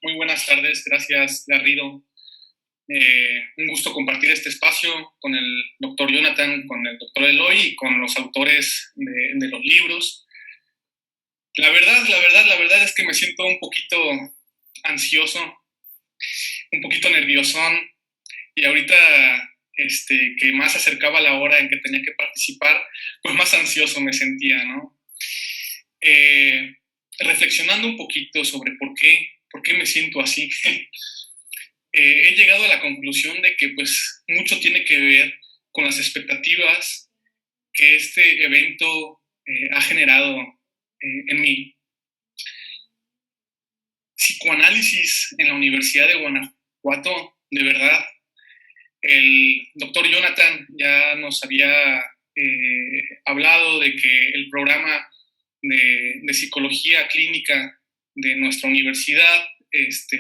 Muy buenas tardes, gracias Garrido. Un gusto compartir este espacio con el doctor Jonathan, con el doctor Eloy y con los autores de los libros. La verdad es que me siento un poquito ansioso, un poquito nerviosón y ahorita que más se acercaba la hora en que tenía que participar, pues más ansioso me sentía, ¿no? Eh, Reflexionando un poquito sobre por qué me siento así. He llegado a la conclusión de que pues mucho tiene que ver con las expectativas que este evento ha generado en mí. Psicoanálisis en la Universidad de Guanajuato, de verdad. El doctor Jonathan ya nos había hablado de que el programa de psicología clínica de nuestra universidad,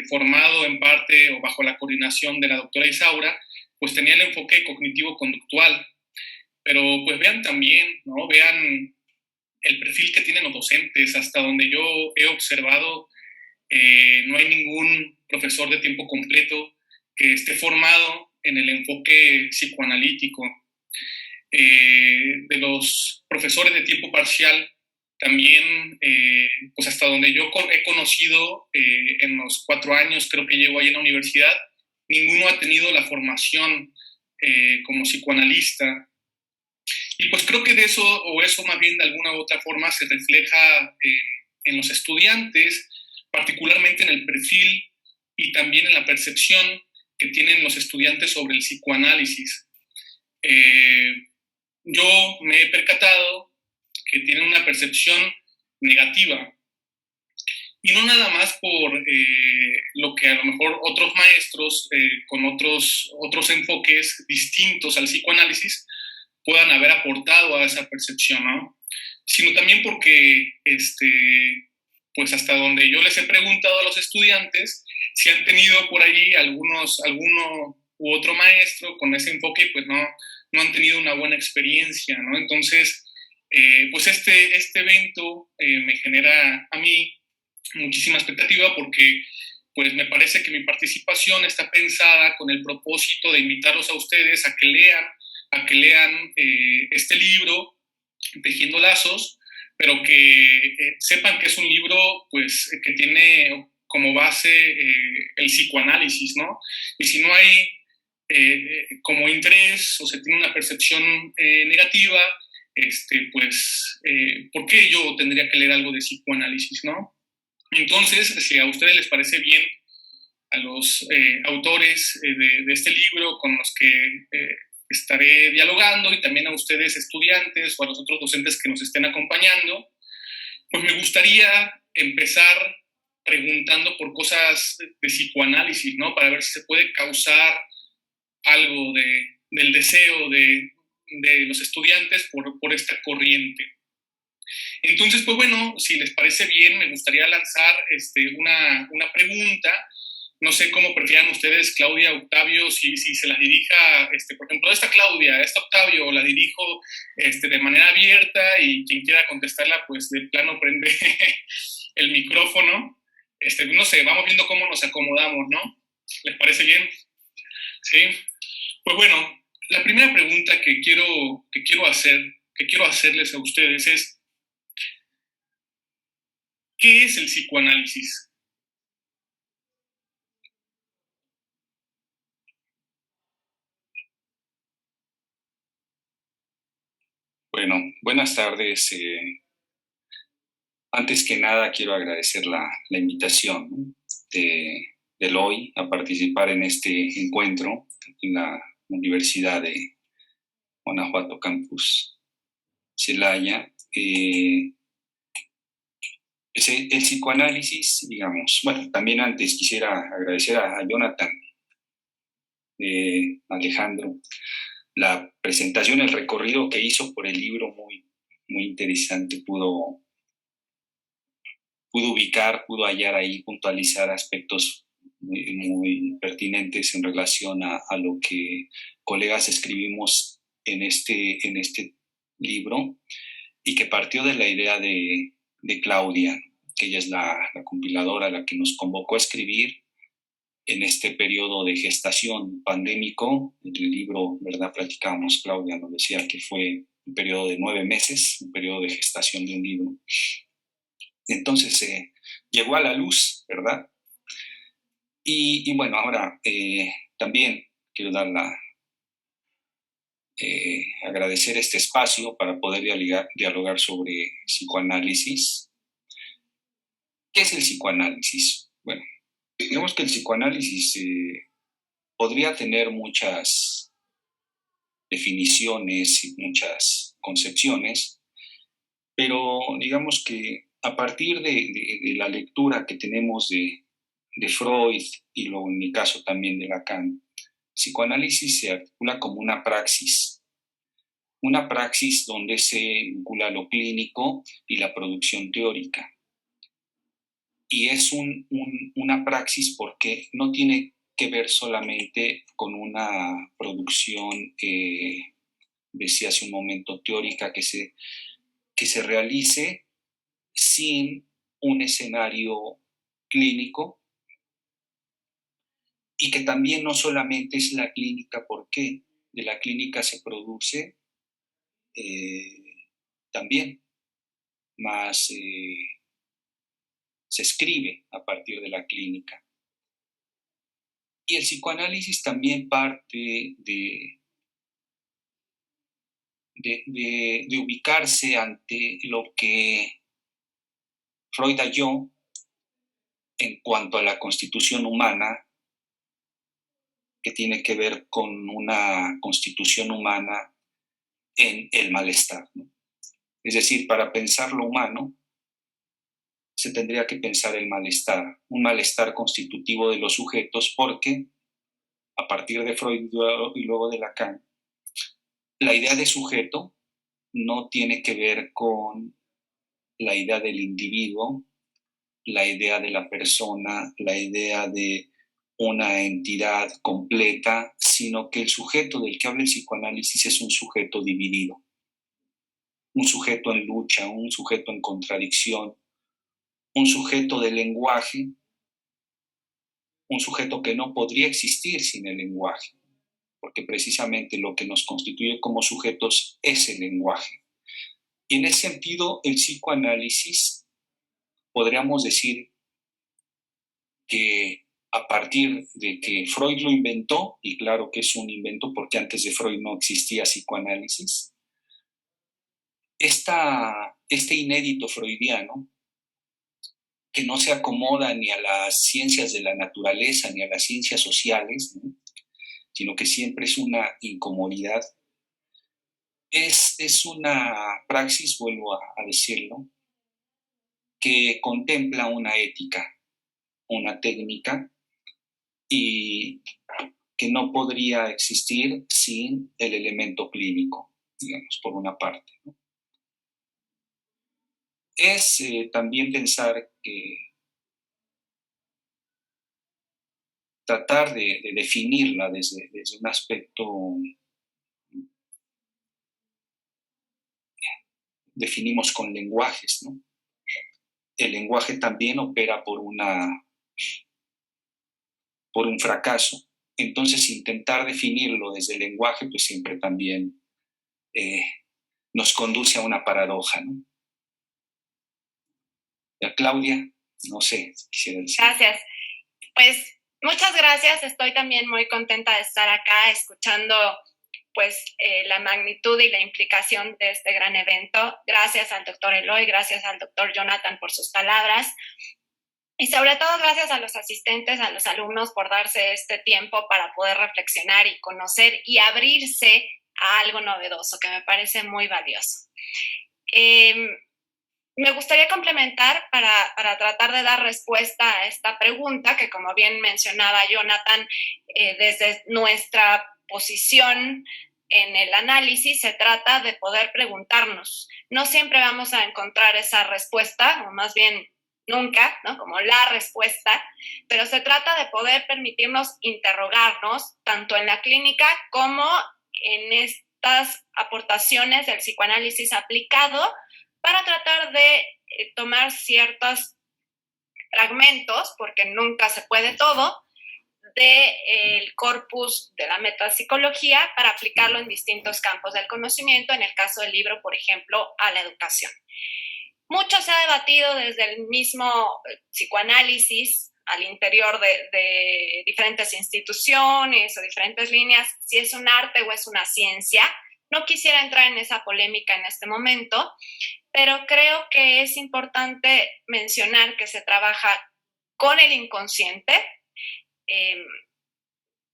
formado en parte o bajo la coordinación de la doctora Isaura, pues tenía el enfoque cognitivo-conductual. Pero pues vean también, ¿no? Vean el perfil que tienen los docentes. Hasta donde yo he observado, no hay ningún profesor de tiempo completo que esté formado en el enfoque psicoanalítico. De los profesores de tiempo parcial, también, pues hasta donde yo he conocido en los 4 años, creo que llevo ahí en la universidad, ninguno ha tenido la formación como psicoanalista. Y pues creo que de eso, o eso más bien de alguna u otra forma, se refleja en los estudiantes, particularmente en el perfil y también en la percepción que tienen los estudiantes sobre el psicoanálisis. Yo me he percatado que tienen una percepción negativa, y no nada más por lo que a lo mejor otros maestros con otros enfoques distintos al psicoanálisis puedan haber aportado a esa percepción, ¿no? Sino también porque, pues hasta donde yo les he preguntado a los estudiantes, si han tenido por ahí alguno u otro maestro con ese enfoque, pues no han tenido una buena experiencia, ¿no? Entonces, pues este evento me genera a mí muchísima expectativa porque pues me parece que mi participación está pensada con el propósito de invitarlos a ustedes a que lean este libro, Tejiendo Lazos, pero que sepan que es un libro pues que tiene como base el psicoanálisis, ¿no? Y si no hay como interés o se tiene una percepción negativa, pues, ¿por qué yo tendría que leer algo de psicoanálisis, no? Entonces, si a ustedes les parece bien, a los autores de este libro con los que estaré dialogando y también a ustedes estudiantes o a los otros docentes que nos estén acompañando, pues me gustaría empezar preguntando por cosas de psicoanálisis, ¿no? Para ver si se puede causar algo del deseo de los estudiantes por esta corriente. Entonces, pues bueno, si les parece bien, me gustaría lanzar una pregunta. No sé cómo prefieran ustedes, Claudia, Octavio, si se las dirija, por ejemplo, esta Octavio, la dirijo de manera abierta y quien quiera contestarla, pues de plano prende el micrófono. No sé, vamos viendo cómo nos acomodamos, ¿no? ¿Les parece bien? Sí. Pues bueno, la primera pregunta que quiero hacerles a ustedes es, ¿qué es el psicoanálisis? Bueno, buenas tardes. Antes que nada, quiero agradecer la invitación, ¿no? de Eloy a participar en este encuentro en la Universidad de Guanajuato Campus Celaya. El psicoanálisis, digamos, bueno, también antes quisiera agradecer a Jonathan, Alejandro, la presentación, el recorrido que hizo por el libro, muy interesante. Pudo ubicar, pudo hallar ahí, puntualizar aspectos muy pertinentes en relación a lo que colegas escribimos en este libro, y que partió de la idea de Claudia que ella es la compiladora, la que nos convocó a escribir en este periodo de gestación pandémico. En el libro, ¿verdad? Platicábamos, Claudia nos decía que fue un periodo de 9 meses, un periodo de gestación de un libro. Entonces llegó a la luz, ¿verdad? Y bueno, ahora también quiero agradecer este espacio para poder dialogar sobre psicoanálisis. ¿Qué es el psicoanálisis? Bueno, digamos que el psicoanálisis podría tener muchas definiciones y muchas concepciones, pero digamos que a partir de la lectura que tenemos de Freud y luego en mi caso también de Lacan, psicoanálisis se articula como una praxis donde se vincula lo clínico y la producción teórica. Y es una praxis porque no tiene que ver solamente con una producción, decía hace un momento, teórica que se realice sin un escenario clínico, y que también no solamente es la clínica, porque de la clínica se produce también más, se escribe a partir de la clínica. Y el psicoanálisis también parte de ubicarse ante lo que Freud halló en cuanto a la constitución humana, que tiene que ver con una constitución humana en el malestar, ¿no? Es decir, para pensar lo humano, se tendría que pensar el malestar, un malestar constitutivo de los sujetos, porque a partir de Freud y luego de Lacan, la idea de sujeto no tiene que ver con la idea del individuo, la idea de la persona, la idea de una entidad completa, sino que el sujeto del que habla el psicoanálisis es un sujeto dividido, un sujeto en lucha, un sujeto en contradicción, un sujeto de lenguaje, un sujeto que no podría existir sin el lenguaje, porque precisamente lo que nos constituye como sujetos es el lenguaje. Y en ese sentido, el psicoanálisis, podríamos decir que a partir de que Freud lo inventó, y claro que es un invento porque antes de Freud no existía psicoanálisis, este inédito freudiano, que no se acomoda ni a las ciencias de la naturaleza ni a las ciencias sociales, ¿no?, sino que siempre es una incomodidad, es una praxis, vuelvo a decirlo, que contempla una ética, una técnica, y que no podría existir sin el elemento clínico, digamos, por una parte, ¿no? Es también pensar que tratar de definirla desde un aspecto, definimos con lenguajes, ¿no? El lenguaje también opera por un fracaso. Entonces, intentar definirlo desde el lenguaje, pues siempre también nos conduce a una paradoja, ¿no? Ya, Claudia, no sé, quisiera decir. Gracias. Pues muchas gracias. Estoy también muy contenta de estar acá escuchando pues la magnitud y la implicación de este gran evento. Gracias al doctor Eloy, gracias al doctor Jonathan por sus palabras. Y sobre todo gracias a los asistentes, a los alumnos por darse este tiempo para poder reflexionar y conocer y abrirse a algo novedoso que me parece muy valioso. Me gustaría complementar para tratar de dar respuesta a esta pregunta que, como bien mencionaba Jonathan, desde nuestra posición en el análisis se trata de poder preguntarnos. No siempre vamos a encontrar esa respuesta, o más bien nunca, ¿no?, como la respuesta, pero se trata de poder permitirnos interrogarnos tanto en la clínica como en estas aportaciones del psicoanálisis aplicado para tratar de tomar ciertas fragmentos, porque nunca se puede todo, del corpus de la metapsicología para aplicarlo en distintos campos del conocimiento, en el caso del libro, por ejemplo, a la educación. Mucho se ha debatido desde el mismo psicoanálisis al interior de diferentes instituciones o diferentes líneas, si es un arte o es una ciencia. No quisiera entrar en esa polémica en este momento, pero creo que es importante mencionar que se trabaja con el inconsciente,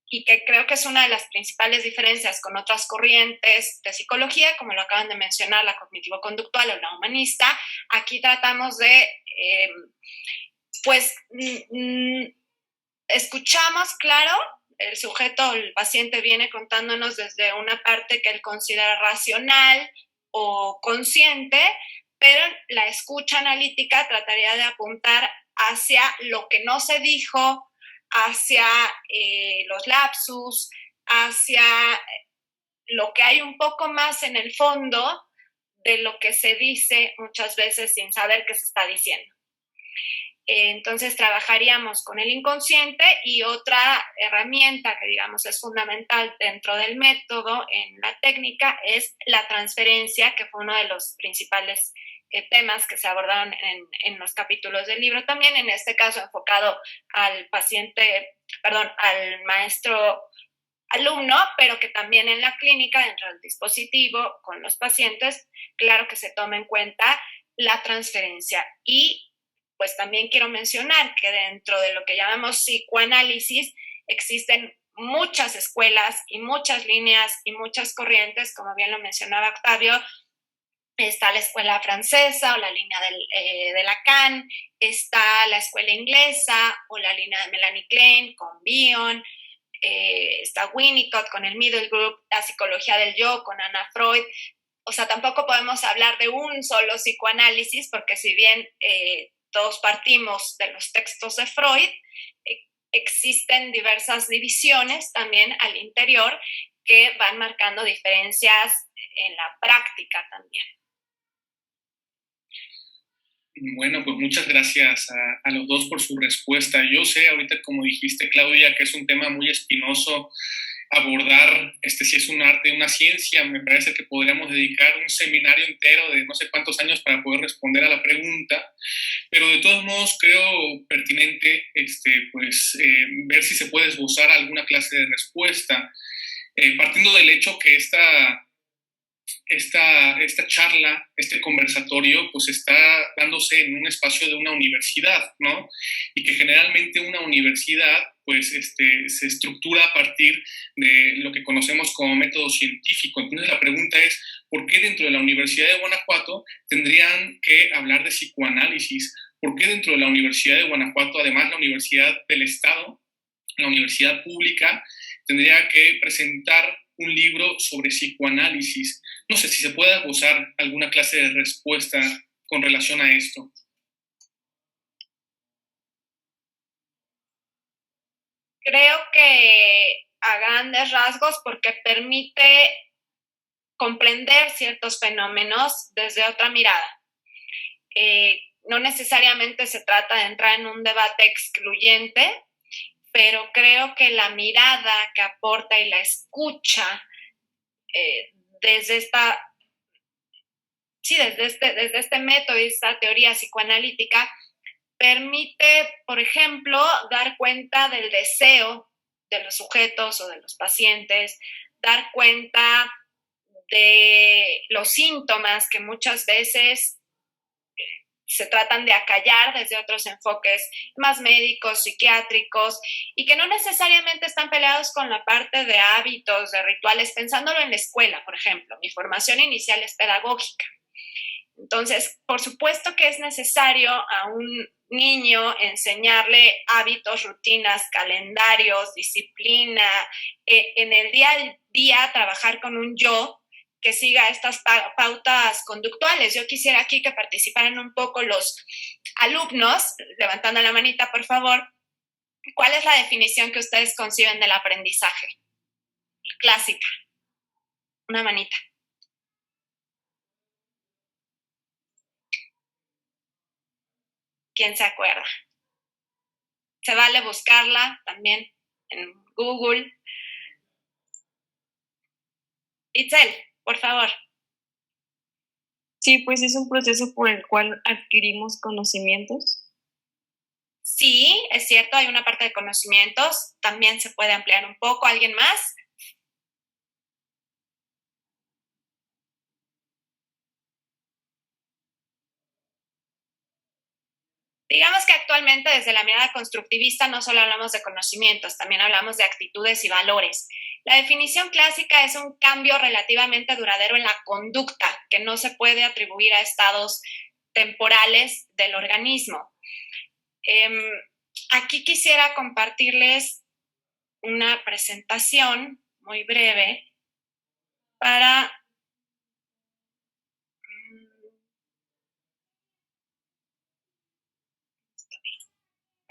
y que creo que es una de las principales diferencias con otras corrientes de psicología, como lo acaban de mencionar, la cognitivo-conductual o la humanista. Aquí tratamos de, escuchamos, claro, el sujeto, el paciente viene contándonos desde una parte que él considera racional o consciente, pero la escucha analítica trataría de apuntar hacia lo que no se dijo, hacia los lapsus, hacia lo que hay un poco más en el fondo de lo que se dice muchas veces sin saber qué se está diciendo. Entonces trabajaríamos con el inconsciente, y otra herramienta que digamos es fundamental dentro del método en la técnica es la transferencia, que fue uno de los principales temas que se abordaron en los capítulos del libro, también en este caso enfocado al al maestro alumno, pero que también en la clínica, dentro del dispositivo, con los pacientes, claro que se toma en cuenta la transferencia. Y pues también quiero mencionar que dentro de lo que llamamos psicoanálisis existen muchas escuelas y muchas líneas y muchas corrientes, como bien lo mencionaba Octavio. Está la escuela francesa o la línea de Lacan, está la escuela inglesa o la línea de Melanie Klein con Bion, está Winnicott con el Middle Group, la psicología del yo con Anna Freud. O sea, tampoco podemos hablar de un solo psicoanálisis, porque si bien todos partimos de los textos de Freud, existen diversas divisiones también al interior que van marcando diferencias en la práctica también. Bueno, pues muchas gracias a los dos por su respuesta. Yo sé ahorita, como dijiste, Claudia, que es un tema muy espinoso abordar si es un arte, una ciencia. Me parece que podríamos dedicar un seminario entero de no sé cuántos años para poder responder a la pregunta, pero de todos modos creo pertinente ver si se puede esbozar alguna clase de respuesta, partiendo del hecho que esta charla, este conversatorio, pues está dándose en un espacio de una universidad, ¿no? Y que generalmente una universidad, pues, se estructura a partir de lo que conocemos como método científico. Entonces la pregunta es, ¿por qué dentro de la Universidad de Guanajuato tendrían que hablar de psicoanálisis? ¿Por qué dentro de la Universidad de Guanajuato, además la Universidad del Estado, la universidad pública, tendría que presentar un libro sobre psicoanálisis? No sé si se puede esbozar alguna clase de respuesta con relación a esto. Creo que a grandes rasgos, porque permite comprender ciertos fenómenos desde otra mirada. No necesariamente se trata de entrar en un debate excluyente, pero creo que la mirada que aporta y la escucha desde este método y esta teoría psicoanalítica permite, por ejemplo, dar cuenta del deseo de los sujetos o de los pacientes, dar cuenta de los síntomas que muchas veces se tratan de acallar desde otros enfoques más médicos, psiquiátricos, y que no necesariamente están peleados con la parte de hábitos, de rituales, pensándolo en la escuela, por ejemplo. Mi formación inicial es pedagógica. Entonces, por supuesto que es necesario a un niño enseñarle hábitos, rutinas, calendarios, disciplina, en el día a día trabajar con un yo que siga estas pautas conductuales. Yo quisiera aquí que participaran un poco los alumnos, levantando la manita, por favor. ¿Cuál es la definición que ustedes conciben del aprendizaje? Clásica. Una manita. ¿Quién se acuerda? se vale buscarla también en Google. Itzel, por favor. Sí, pues es un proceso por el cual adquirimos conocimientos. Sí, es cierto, hay una parte de conocimientos, también se puede ampliar un poco. ¿Alguien más? Digamos que actualmente desde la mirada constructivista no solo hablamos de conocimientos, también hablamos de actitudes y valores. La definición clásica es un cambio relativamente duradero en la conducta que no se puede atribuir a estados temporales del organismo. Aquí quisiera compartirles una presentación muy breve para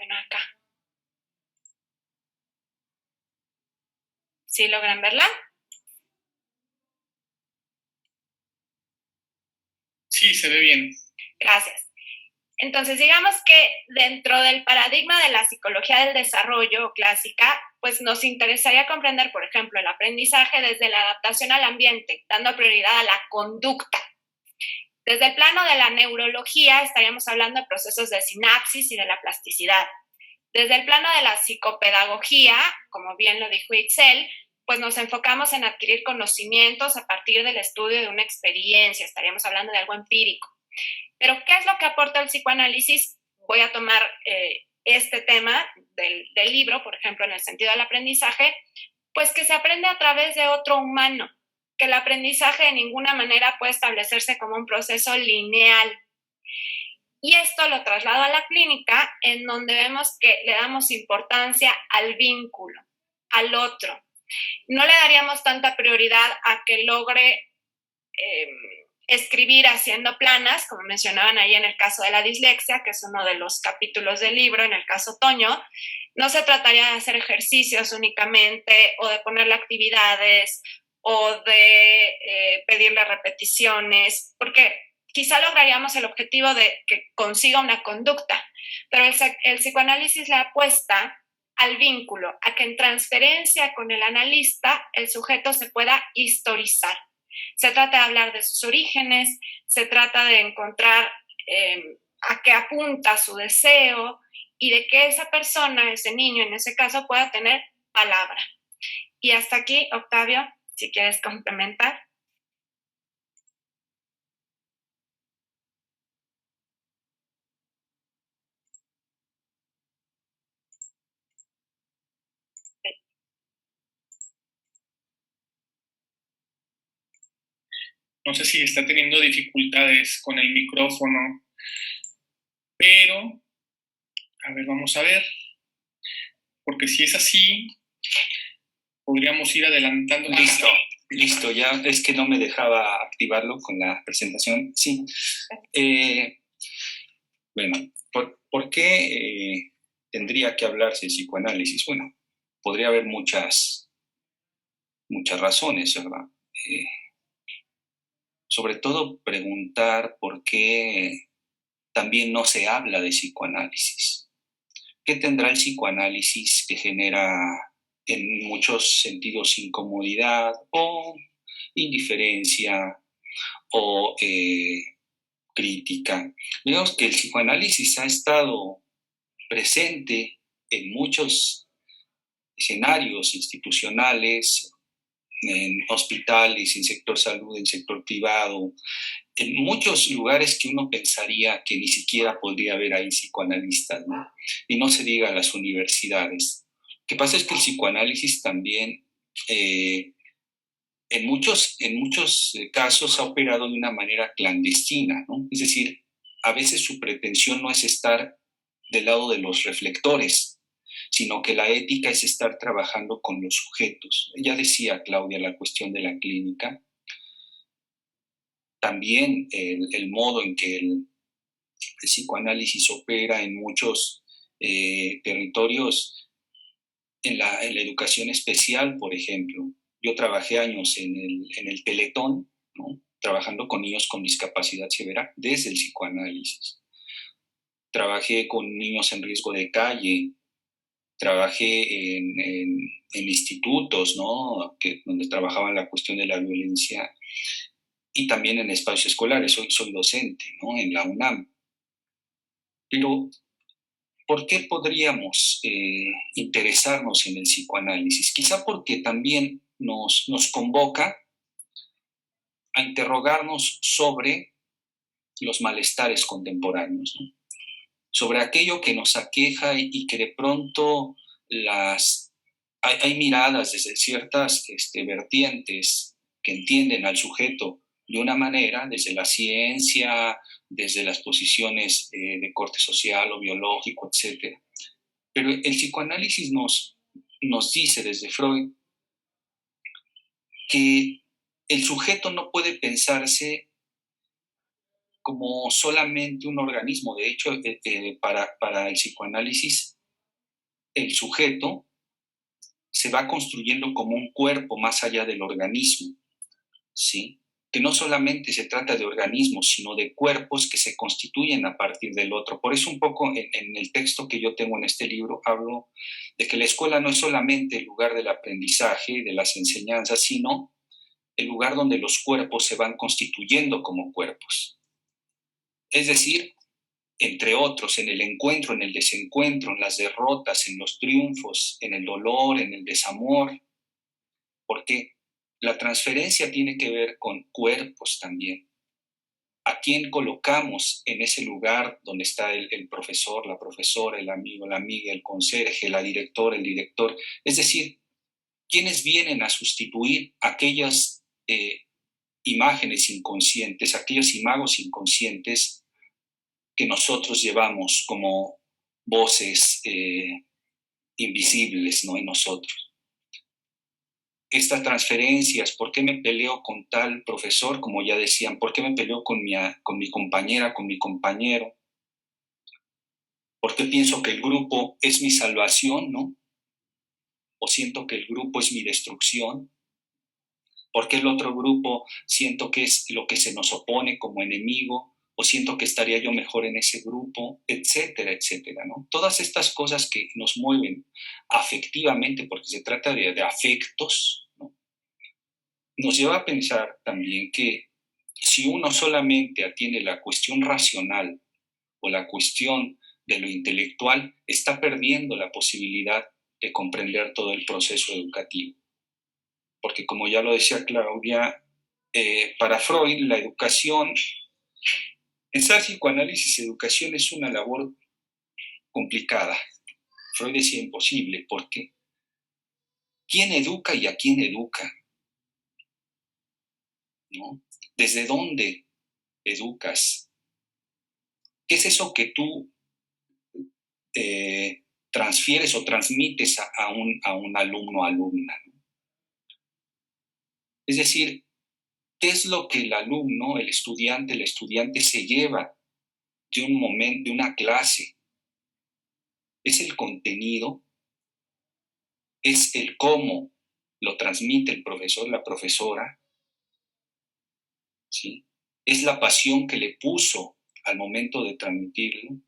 acá. ¿Sí logran verla? Sí, se ve bien. Gracias. Entonces, digamos que dentro del paradigma de la psicología del desarrollo clásica, pues nos interesaría comprender, por ejemplo, el aprendizaje desde la adaptación al ambiente, dando prioridad a la conducta. Desde el plano de la neurología, estaríamos hablando de procesos de sinapsis y de la plasticidad. Desde el plano de la psicopedagogía, como bien lo dijo Itzel, pues nos enfocamos en adquirir conocimientos a partir del estudio de una experiencia, estaríamos hablando de algo empírico. Pero, ¿qué es lo que aporta el psicoanálisis? Voy a tomar este tema del libro, por ejemplo, en el sentido del aprendizaje, pues que se aprende a través de otro humano, que el aprendizaje de ninguna manera puede establecerse como un proceso lineal. Y esto lo traslado a la clínica, en donde vemos que le damos importancia al vínculo, al otro. No le daríamos tanta prioridad a que logre escribir haciendo planas, como mencionaban ahí en el caso de la dislexia, que es uno de los capítulos del libro, en el caso Toño. No se trataría de hacer ejercicios únicamente o de ponerle actividades o de pedirle repeticiones, porque quizá lograríamos el objetivo de que consiga una conducta, pero el psicoanálisis le apuesta al vínculo, a que en transferencia con el analista el sujeto se pueda historizar. Se trata de hablar de sus orígenes, se trata de encontrar a qué apunta su deseo y de que esa persona, ese niño en ese caso, pueda tener palabra. Y hasta aquí, Octavio, si quieres complementar. No sé si está teniendo dificultades con el micrófono, pero, a ver, vamos a ver, porque si es así, podríamos ir adelantando. Listo, ya es que no me dejaba activarlo con la presentación. Sí. Bueno, ¿por qué tendría que hablarse de psicoanálisis? Bueno, podría haber muchas razones, ¿verdad? Sobre todo preguntar por qué también no se habla de psicoanálisis. ¿Qué tendrá el psicoanálisis que genera en muchos sentidos incomodidad o indiferencia o crítica? Digamos que el psicoanálisis ha estado presente en muchos escenarios institucionales, en hospitales, en sector salud, en sector privado, en muchos lugares que uno pensaría que ni siquiera podría haber ahí psicoanalistas, ¿no? Y no se diga las universidades. Lo que pasa es que el psicoanálisis también en muchos casos ha operado de una manera clandestina, ¿no? Es decir, a veces su pretensión no es estar del lado de los reflectores, sino que la ética es estar trabajando con los sujetos. Ya decía Claudia la cuestión de la clínica, también el modo en que el psicoanálisis opera en muchos territorios, en la educación especial, por ejemplo. Yo trabajé años en el Teletón, ¿no? Trabajando con niños con discapacidad severa desde el psicoanálisis. Trabajé con niños en riesgo de calle trabajé en institutos, ¿no? Donde trabajaba la cuestión de la violencia, y también en espacios escolares. Hoy soy docente, ¿no? En la UNAM. Pero, ¿por qué podríamos interesarnos en el psicoanálisis? Quizá porque también nos convoca a interrogarnos sobre los malestares contemporáneos, ¿no? Sobre aquello que nos aqueja y que de pronto hay miradas desde ciertas vertientes que entienden al sujeto de una manera, desde la ciencia, desde las posiciones de corte social o biológico, etc. Pero el psicoanálisis nos dice desde Freud que el sujeto no puede pensarse como solamente un organismo. De hecho, para el psicoanálisis, el sujeto se va construyendo como un cuerpo más allá del organismo, ¿sí? Que no solamente se trata de organismos, sino de cuerpos que se constituyen a partir del otro. Por eso un poco en el texto que yo tengo en este libro hablo de que la escuela no es solamente el lugar del aprendizaje, de las enseñanzas, sino el lugar donde los cuerpos se van constituyendo como cuerpos. Es decir, entre otros, en el encuentro, en el desencuentro, en las derrotas, en los triunfos, en el dolor, en el desamor, porque la transferencia tiene que ver con cuerpos también. ¿A quién colocamos en ese lugar donde está el profesor, la profesora, el amigo, la amiga, el conserje, la directora, el director? Es decir, ¿quiénes vienen a sustituir aquellas imágenes inconscientes, aquellos imagos inconscientes que nosotros llevamos como voces invisibles, ¿no? En nosotros? Estas transferencias, ¿por qué me peleo con tal profesor? Como ya decían, ¿por qué me peleo con mi compañera, con mi compañero? ¿Por qué pienso que el grupo es mi salvación, no? ¿O siento que el grupo es mi destrucción? ¿Por qué el otro grupo siento que es lo que se nos opone como enemigo? ¿O siento que estaría yo mejor en ese grupo? Etcétera, etcétera, ¿no? Todas estas cosas que nos mueven afectivamente, porque se trata de afectos, ¿no? Nos lleva a pensar también que si uno solamente atiende la cuestión racional o la cuestión de lo intelectual, está perdiendo la posibilidad de comprender todo el proceso educativo. Porque como ya lo decía Claudia, para Freud la educación, pensar psicoanálisis y educación es una labor complicada. Freud decía imposible, porque ¿quién educa y a quién educa? ¿No? ¿Desde dónde educas? ¿Qué es eso que tú transfieres o transmites a un alumno o alumna? Es decir, ¿qué es lo que el alumno, el estudiante se lleva de un momento, de una clase? ¿Es el contenido? ¿Es el cómo lo transmite el profesor, la profesora? ¿Sí? ¿Es la pasión que le puso al momento de transmitirlo?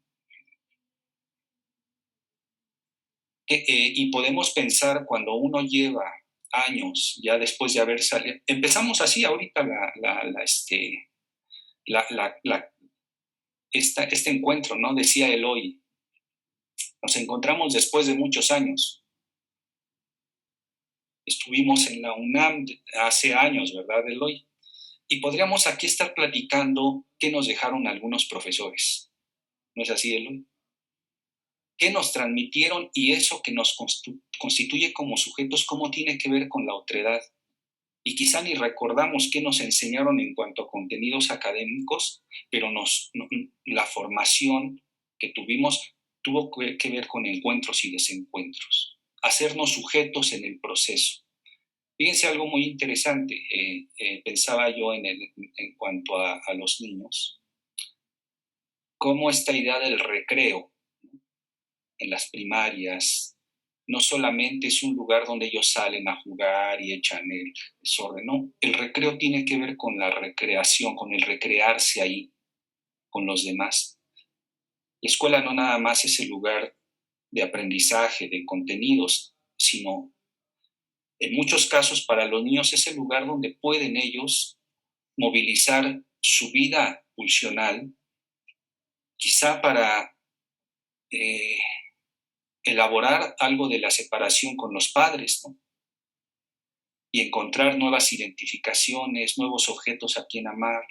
Y podemos pensar cuando uno lleva años, ya después de haber salido, empezamos así ahorita este encuentro, ¿no? Decía Eloy, nos encontramos después de muchos años. Estuvimos en la UNAM hace años, ¿verdad, Eloy? Y podríamos aquí estar platicando qué nos dejaron algunos profesores. ¿No es así, Eloy? ¿Qué nos transmitieron y eso que nos constituye como sujetos, cómo tiene que ver con la otredad? Y quizá ni recordamos qué nos enseñaron en cuanto a contenidos académicos, pero la formación que tuvimos tuvo que ver con encuentros y desencuentros, hacernos sujetos en el proceso. Fíjense algo muy interesante, pensaba yo en cuanto a los niños, cómo esta idea del recreo en las primarias no solamente es un lugar donde ellos salen a jugar y echan el desorden, no, el recreo tiene que ver con la recreación, con el recrearse ahí, con los demás. La escuela no nada más es el lugar de aprendizaje, de contenidos, sino en muchos casos para los niños es el lugar donde pueden ellos movilizar su vida pulsional, quizá para elaborar algo de la separación con los padres, ¿no? Y encontrar nuevas identificaciones, nuevos objetos a quien amar.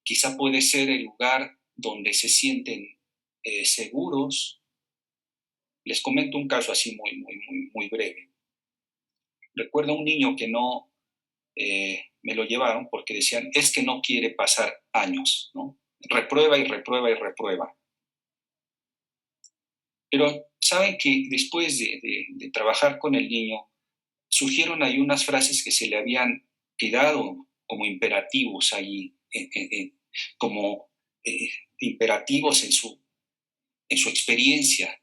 Quizá puede ser el lugar donde se sienten seguros. Les comento un caso así muy breve. Recuerdo un niño que no me lo llevaron porque decían, es que no quiere pasar años, ¿no? Reprueba y reprueba y reprueba. Pero saben que después de trabajar con el niño, surgieron ahí unas frases que se le habían quedado como imperativos allí, como imperativos en su experiencia.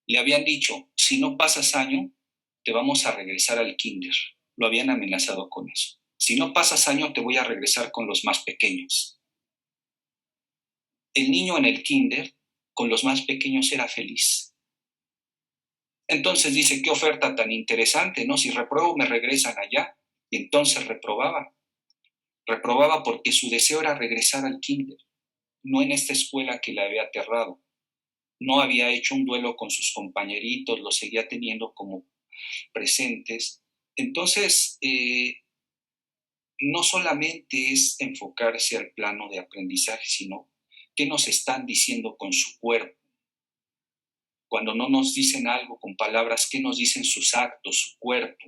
Le habían dicho, si no pasas año, te vamos a regresar al kinder. Lo habían amenazado con eso. Si no pasas año, te voy a regresar con los más pequeños. El niño en el kinder, con los más pequeños, era feliz. Entonces dice, qué oferta tan interesante, ¿no? Si repruebo, me regresan allá. Y entonces reprobaba. Reprobaba porque su deseo era regresar al kinder, no en esta escuela que le había aterrado. No había hecho un duelo con sus compañeritos, los seguía teniendo como presentes. Entonces, no solamente es enfocarse al plano de aprendizaje, sino qué nos están diciendo con su cuerpo. Cuando no nos dicen algo con palabras, ¿qué nos dicen sus actos, su cuerpo?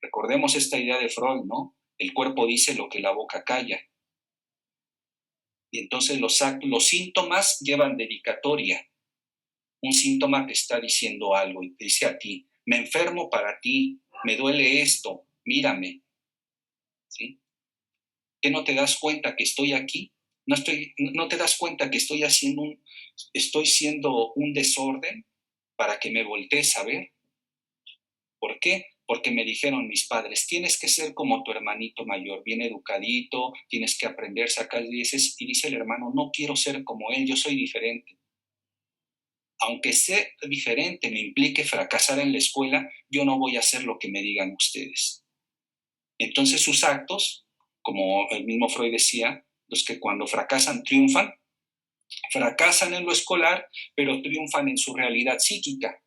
Recordemos esta idea de Freud, ¿no? El cuerpo dice lo que la boca calla. Y entonces los síntomas llevan dedicatoria. Un síntoma te está diciendo algo y te dice a ti, me enfermo para ti, me duele esto, mírame. ¿Sí? ¿Qué no te das cuenta que estoy aquí? ¿No te das cuenta que estoy siendo un desorden para que me voltees a ver? ¿Por qué? Porque me dijeron mis padres, tienes que ser como tu hermanito mayor, bien educadito, tienes que aprender, sacar 10, y dice el hermano, no quiero ser como él, yo soy diferente. Aunque ser diferente me implique fracasar en la escuela, yo no voy a hacer lo que me digan ustedes. Entonces sus actos, como el mismo Freud decía, los que cuando fracasan triunfan, fracasan en lo escolar, pero triunfan en su realidad psíquica.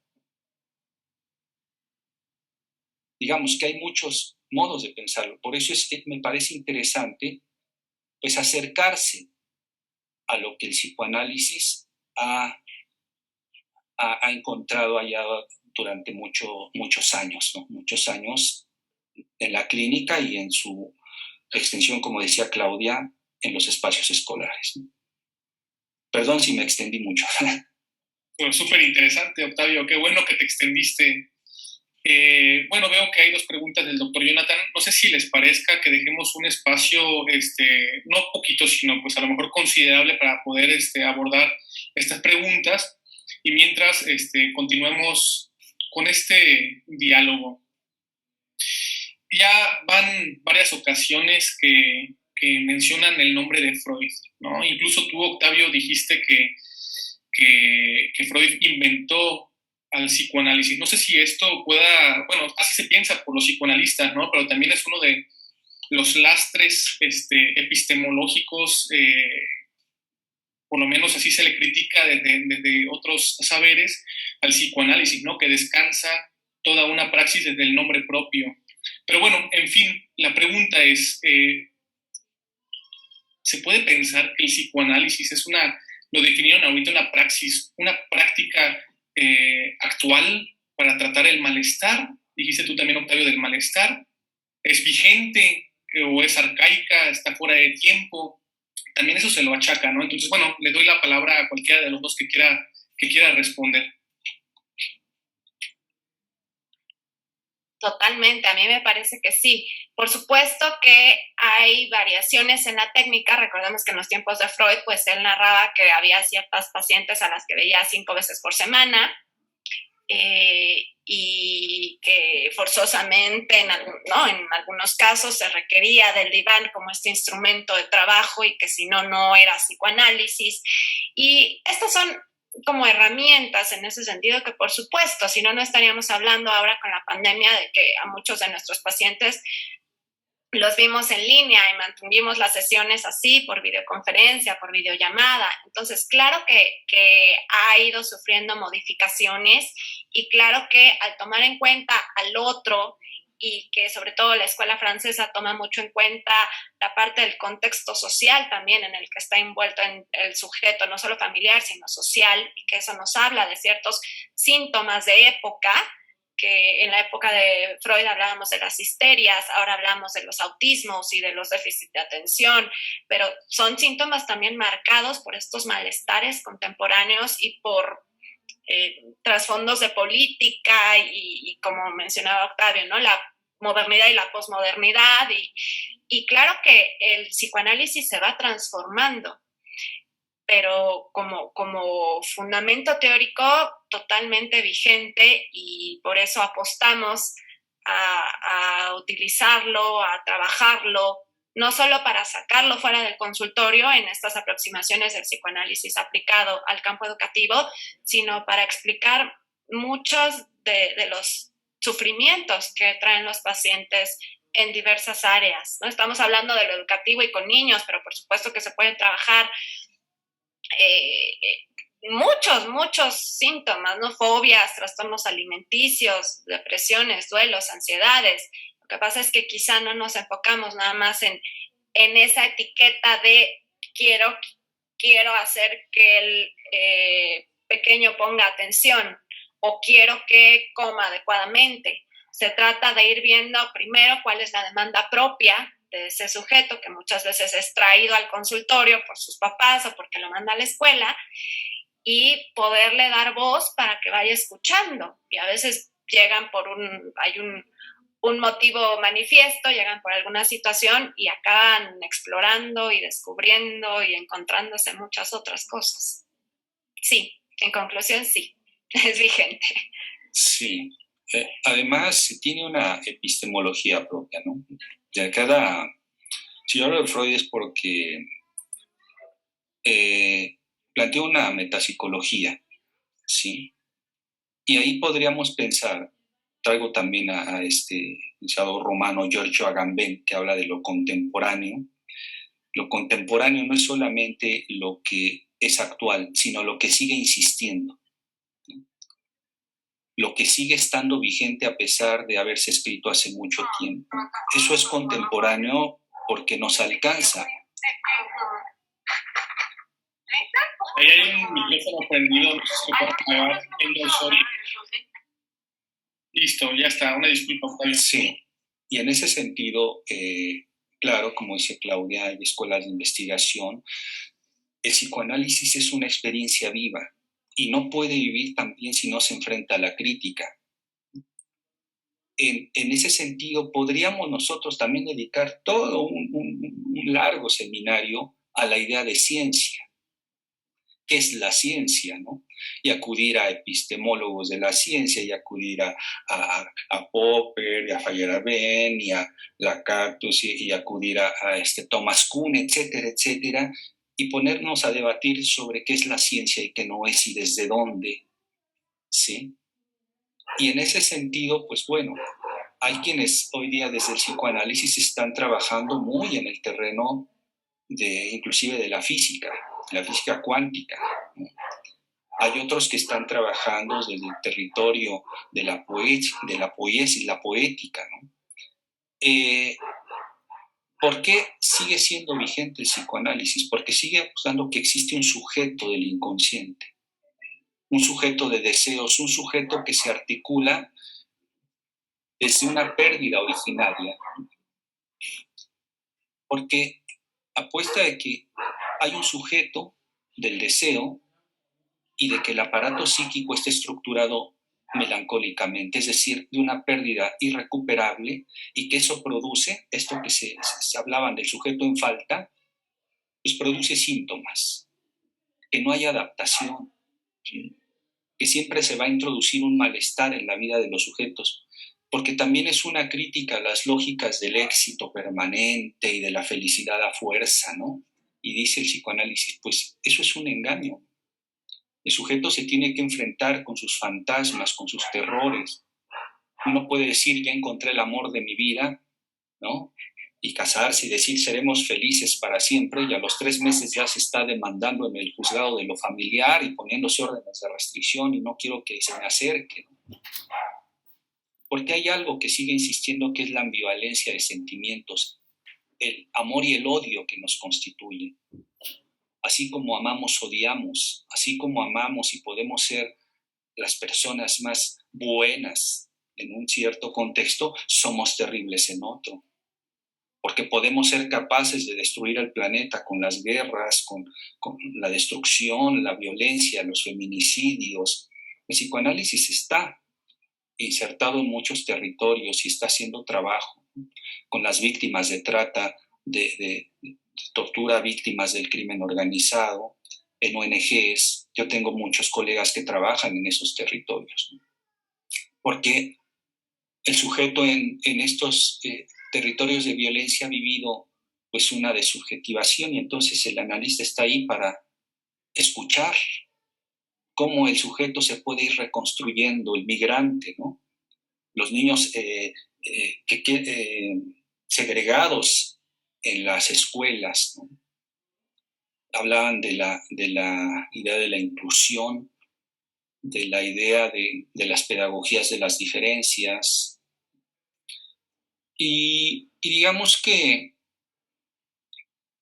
Digamos que hay muchos modos de pensarlo, por eso me parece interesante pues acercarse a lo que el psicoanálisis ha encontrado allá durante muchos años, ¿no? Muchos años en la clínica y en su extensión, como decía Claudia, en los espacios escolares, ¿no? Perdón si me extendí mucho. Bueno, súper interesante, Octavio. Qué bueno que te extendiste. Bueno, veo que hay 2 preguntas del doctor Jonathan. No sé si les parezca que dejemos un espacio, no poquito, sino pues a lo mejor considerable para poder abordar estas preguntas. Y mientras continuemos con este diálogo. Ya van varias ocasiones que mencionan el nombre de Freud, ¿no? Incluso tú, Octavio, dijiste que Freud inventó al psicoanálisis. No sé si esto pueda, bueno, así se piensa por los psicoanalistas, ¿no? Pero también es uno de los lastres epistemológicos, por lo menos así se le critica desde otros saberes al psicoanálisis, ¿no? Que descansa toda una praxis desde el nombre propio. Pero bueno, en fin, la pregunta es, ¿se puede pensar que el psicoanálisis es lo definieron ahorita, una praxis, una práctica actual para tratar el malestar? Dijiste tú también, Octavio, del malestar. ¿Es vigente o es arcaica, está fuera de tiempo? También eso se lo achaca, ¿no? Entonces, bueno, le doy la palabra a cualquiera de los dos que quiera responder. Totalmente, a mí me parece que sí. Por supuesto que hay variaciones en la técnica. Recordemos que en los tiempos de Freud, pues él narraba que había ciertas pacientes a las que veía 5 veces por semana y que forzosamente en algunos casos se requería del diván como este instrumento de trabajo y que si no, no era psicoanálisis. Y estas son como herramientas en ese sentido que, por supuesto, si no, no estaríamos hablando ahora con la pandemia de que a muchos de nuestros pacientes los vimos en línea y mantuvimos las sesiones así, por videoconferencia, por videollamada. Entonces, claro que ha ido sufriendo modificaciones y claro que al tomar en cuenta al otro y que sobre todo la escuela francesa toma mucho en cuenta la parte del contexto social también en el que está envuelto en el sujeto, no solo familiar, sino social, y que eso nos habla de ciertos síntomas de época, que en la época de Freud hablábamos de las histerias, ahora hablamos de los autismos y de los déficits de atención, pero son síntomas también marcados por estos malestares contemporáneos y por trasfondos de política y como mencionaba Octavio, ¿no? La modernidad y la posmodernidad y claro que el psicoanálisis se va transformando, pero como fundamento teórico totalmente vigente y por eso apostamos a utilizarlo, a trabajarlo, no solo para sacarlo fuera del consultorio en estas aproximaciones del psicoanálisis aplicado al campo educativo, sino para explicar muchos de los sufrimientos que traen los pacientes en diversas áreas, ¿no? Estamos hablando de lo educativo y con niños, pero por supuesto que se pueden trabajar muchos síntomas, ¿no? Fobias, trastornos alimenticios, depresiones, duelos, ansiedades. Lo que pasa es que quizá no nos enfocamos nada más en esa etiqueta de quiero hacer que el pequeño ponga atención o quiero que coma adecuadamente. Se trata de ir viendo primero cuál es la demanda propia de ese sujeto que muchas veces es traído al consultorio por sus papás o porque lo manda a la escuela y poderle dar voz para que vaya escuchando. Y a veces llegan hay un motivo manifiesto, llegan por alguna situación y acaban explorando y descubriendo y encontrándose muchas otras cosas. Sí, en conclusión, sí, es vigente. Sí. Además, tiene una epistemología propia, ¿no? Si yo hablo de Freud es porque planteó una metapsicología, ¿sí? Y ahí podríamos pensar, traigo también a este pensador romano Giorgio Agamben, que habla de lo contemporáneo. Lo contemporáneo no es solamente lo que es actual, sino lo que sigue insistiendo, lo que sigue estando vigente a pesar de haberse escrito hace mucho tiempo. Eso es contemporáneo porque nos alcanza. Ahí hay un micrófono prendido, no sé si lo puedo apagar. Listo, ya está, una disculpa. Sí, y en ese sentido, claro, como dice Claudia, hay escuelas de investigación. El psicoanálisis es una experiencia viva y no puede vivir también si no se enfrenta a la crítica. En ese sentido, podríamos nosotros también dedicar todo un largo seminario a la idea de ciencia. ¿Qué es la ciencia, no? Y acudir a epistemólogos de la ciencia, y acudir a Popper, y a Feyerabend, y a Lactantius, y acudir a Thomas Kuhn, etcétera, etcétera, y ponernos a debatir sobre qué es la ciencia y qué no es y desde dónde, ¿sí? Y en ese sentido, pues bueno, hay quienes hoy día desde el psicoanálisis están trabajando muy en el terreno inclusive de la física cuántica, ¿no? Hay otros que están trabajando desde el territorio de la poesía y la poética, ¿no? ¿Por qué sigue siendo vigente el psicoanálisis? Porque sigue acusando que existe un sujeto del inconsciente, un sujeto de deseos, un sujeto que se articula desde una pérdida originaria, porque apuesta de que hay un sujeto del deseo y de que el aparato psíquico está estructurado melancólicamente, es decir, de una pérdida irrecuperable, y que eso produce, esto que se hablaban del sujeto en falta, pues produce síntomas, que no hay adaptación, ¿sí? Que siempre se va a introducir un malestar en la vida de los sujetos, porque también es una crítica a las lógicas del éxito permanente y de la felicidad a fuerza, ¿no? Y dice el psicoanálisis, pues eso es un engaño. El sujeto se tiene que enfrentar con sus fantasmas, con sus terrores. Uno puede decir, ya encontré el amor de mi vida, ¿no? Y casarse y decir, seremos felices para siempre, y a los 3 meses ya se está demandando en el juzgado de lo familiar y poniéndose órdenes de restricción y no quiero que se me acerque. Porque hay algo que sigue insistiendo, que es la ambivalencia de sentimientos, el amor y el odio que nos constituyen. Así como amamos, odiamos, así como amamos y podemos ser las personas más buenas en un cierto contexto, somos terribles en otro. Porque podemos ser capaces de destruir el planeta con las guerras, con la destrucción, la violencia, los feminicidios. El psicoanálisis está insertado en muchos territorios y está haciendo trabajo con las víctimas de trata, de tortura, víctimas del crimen organizado, en ONGs. Yo tengo muchos colegas que trabajan en esos territorios, ¿no? Porque el sujeto en estos territorios de violencia ha vivido pues una desubjetivación, y entonces el analista está ahí para escuchar cómo el sujeto se puede ir reconstruyendo, el migrante, ¿no? Los niños segregados en las escuelas, ¿no? Hablaban de la idea de la inclusión, de la idea de las pedagogías de las diferencias. Y digamos que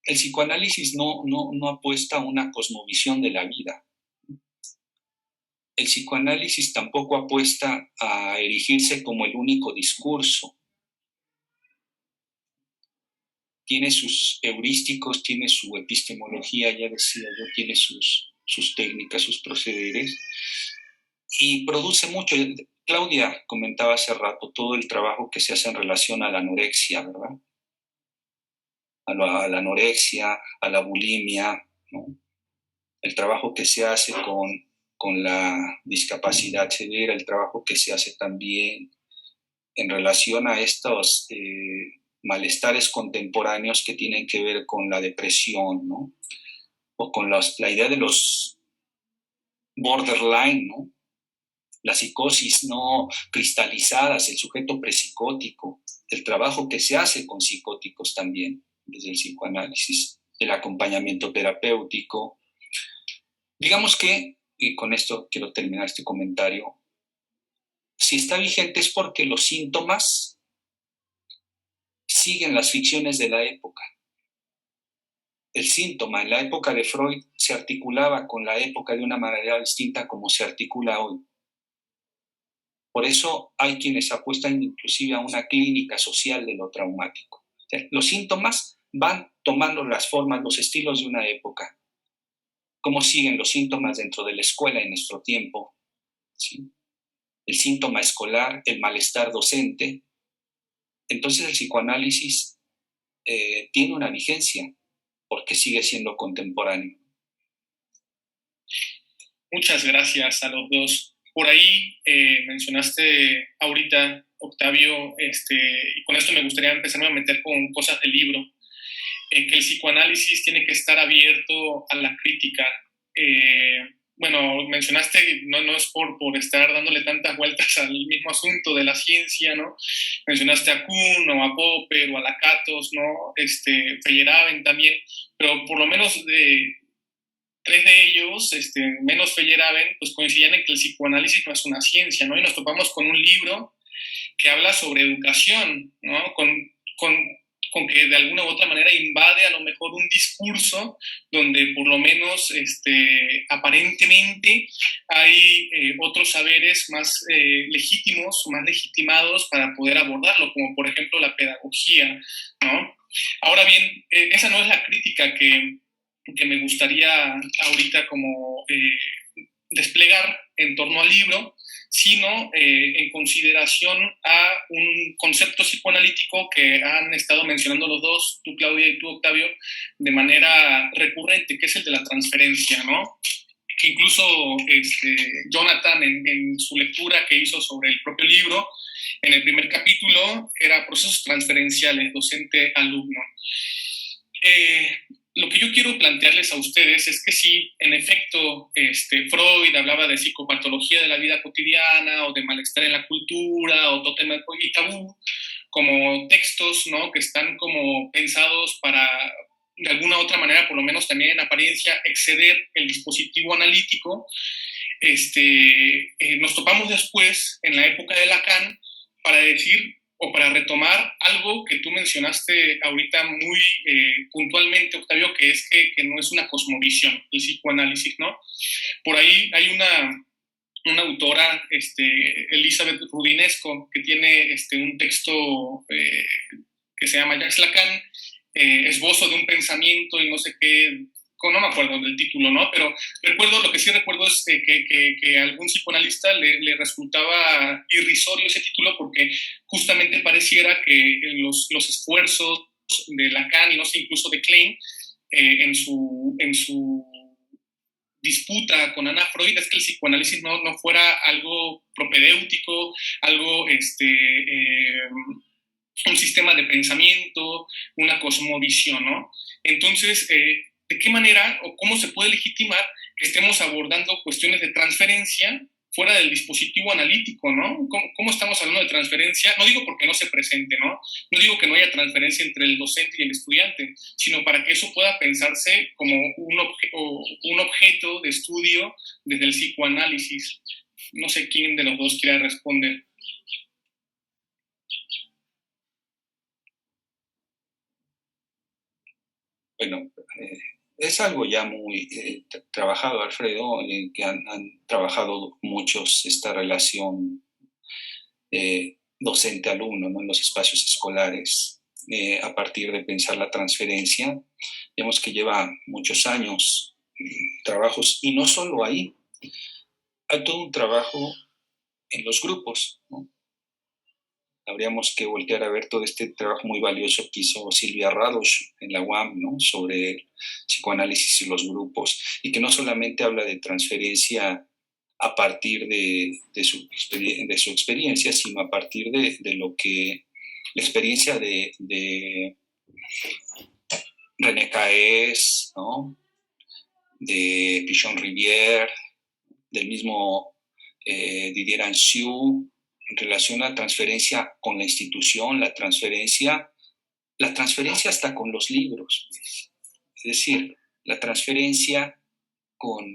el psicoanálisis no apuesta a una cosmovisión de la vida. El psicoanálisis tampoco apuesta a erigirse como el único discurso. Tiene sus heurísticos, tiene su epistemología, ya decía yo, tiene sus técnicas, sus procederes, y produce mucho. Claudia comentaba hace rato todo el trabajo que se hace en relación a la anorexia, ¿verdad? A la anorexia, a la bulimia, ¿no? El trabajo que se hace con la discapacidad severa, el trabajo que se hace también en relación a estos malestares contemporáneos que tienen que ver con la depresión, ¿no? O con la idea de los borderline, ¿no? La psicosis no cristalizadas, el sujeto prepsicótico, el trabajo que se hace con psicóticos también, desde el psicoanálisis, el acompañamiento terapéutico. Digamos que, y con esto quiero terminar este comentario, si está vigente es porque los síntomas siguen las ficciones de la época. El síntoma en la época de Freud se articulaba con la época de una manera distinta como se articula hoy. Por eso hay quienes apuestan inclusive a una clínica social de lo traumático. O sea, los síntomas van tomando las formas, los estilos de una época. ¿Cómo siguen los síntomas dentro de la escuela en nuestro tiempo? ¿Sí? El síntoma escolar, el malestar docente. Entonces el psicoanálisis tiene una vigencia porque sigue siendo contemporáneo. Muchas gracias a los dos. Por ahí mencionaste ahorita, Octavio, y con esto me gustaría empezarme a meter con cosas del libro, que el psicoanálisis tiene que estar abierto a la crítica. Bueno, mencionaste, no es por estar dándole tantas vueltas al mismo asunto de la ciencia, ¿no? Mencionaste a Kuhn o a Popper o a Lakatos, ¿no? Feyerabend también, pero por lo menos tres de ellos, menos Feyerabend, pues coincidían en que el psicoanálisis no es una ciencia, ¿no? Y nos topamos con un libro que habla sobre educación, ¿no? Con que de alguna u otra manera invade a lo mejor un discurso donde por lo menos aparentemente hay otros saberes más legítimos, más legitimados para poder abordarlo, como por ejemplo la pedagogía, ¿no? Ahora bien, esa no es la crítica que me gustaría ahorita como desplegar en torno al libro, sino en consideración a un concepto psicoanalítico que han estado mencionando los dos, tú Claudia y tú Octavio, de manera recurrente, que es el de la transferencia, ¿no? Que incluso Jonathan en su lectura que hizo sobre el propio libro, en el primer capítulo era procesos transferenciales, docente-alumno. lo que yo quiero plantearles a ustedes es que sí, en efecto, Freud hablaba de psicopatología de la vida cotidiana o de malestar en la cultura o tótem y tabú, como textos, ¿no? Que están como pensados para, de alguna u otra manera, por lo menos también en apariencia, exceder el dispositivo analítico. Nos topamos después, en la época de Lacan, para decir o para retomar algo que tú mencionaste ahorita muy puntualmente, Octavio, que es que no es una cosmovisión, el psicoanálisis, ¿no? Por ahí hay una autora, Elizabeth Rudinesco, que tiene un texto que se llama Jacques Lacan, esbozo de un pensamiento y no sé qué, no me acuerdo del título, ¿no? Pero lo que sí recuerdo es que a algún psicoanalista le resultaba irrisorio ese título porque justamente pareciera que los esfuerzos de Lacan y no sé, incluso de Klein, en su disputa con Ana Freud es que el psicoanálisis no fuera algo propedéutico, algo, un sistema de pensamiento, una cosmovisión, ¿no? Entonces, ¿de qué manera o cómo se puede legitimar que estemos abordando cuestiones de transferencia fuera del dispositivo analítico, ¿no? ¿Cómo estamos hablando de transferencia? No digo porque no se presente, ¿no? No digo que no haya transferencia entre el docente y el estudiante, sino para que eso pueda pensarse como un objeto de estudio desde el psicoanálisis. No sé quién de los dos quiera responder. Bueno, es algo ya muy trabajado, Alfredo, que han trabajado muchos esta relación docente-alumno, ¿no? En los espacios escolares, a partir de pensar la transferencia. Vemos que lleva muchos años trabajos, y no solo ahí, hay todo un trabajo en los grupos, ¿no? Habríamos que voltear a ver todo este trabajo muy valioso que hizo Silvia Radosh en la UAM, ¿no? Sobre el psicoanálisis y los grupos, y que no solamente habla de transferencia a partir de su experiencia, sino a partir de lo que la experiencia de René Caes, ¿no? De Pichon Rivière, del mismo Didier Anxiou, en relación a la transferencia con la institución, la transferencia hasta con los libros, es decir, la transferencia con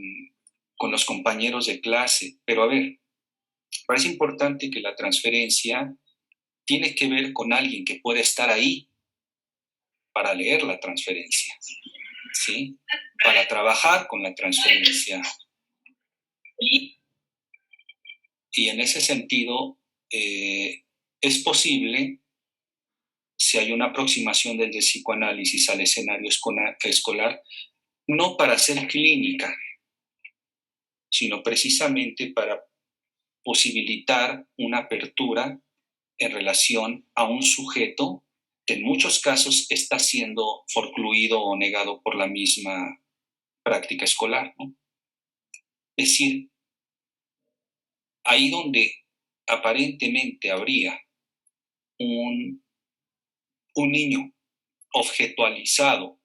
los compañeros de clase. Pero a ver, parece importante que la transferencia tiene que ver con alguien que puede estar ahí para leer la transferencia, ¿sí? Para trabajar con la transferencia. Y en ese sentido, es posible, si hay una aproximación del psicoanálisis al escenario escolar, no para hacer clínica, sino precisamente para posibilitar una apertura en relación a un sujeto que en muchos casos está siendo forcluido o negado por la misma práctica escolar, ¿no? Es decir, ahí donde aparentemente habría un niño objetalizado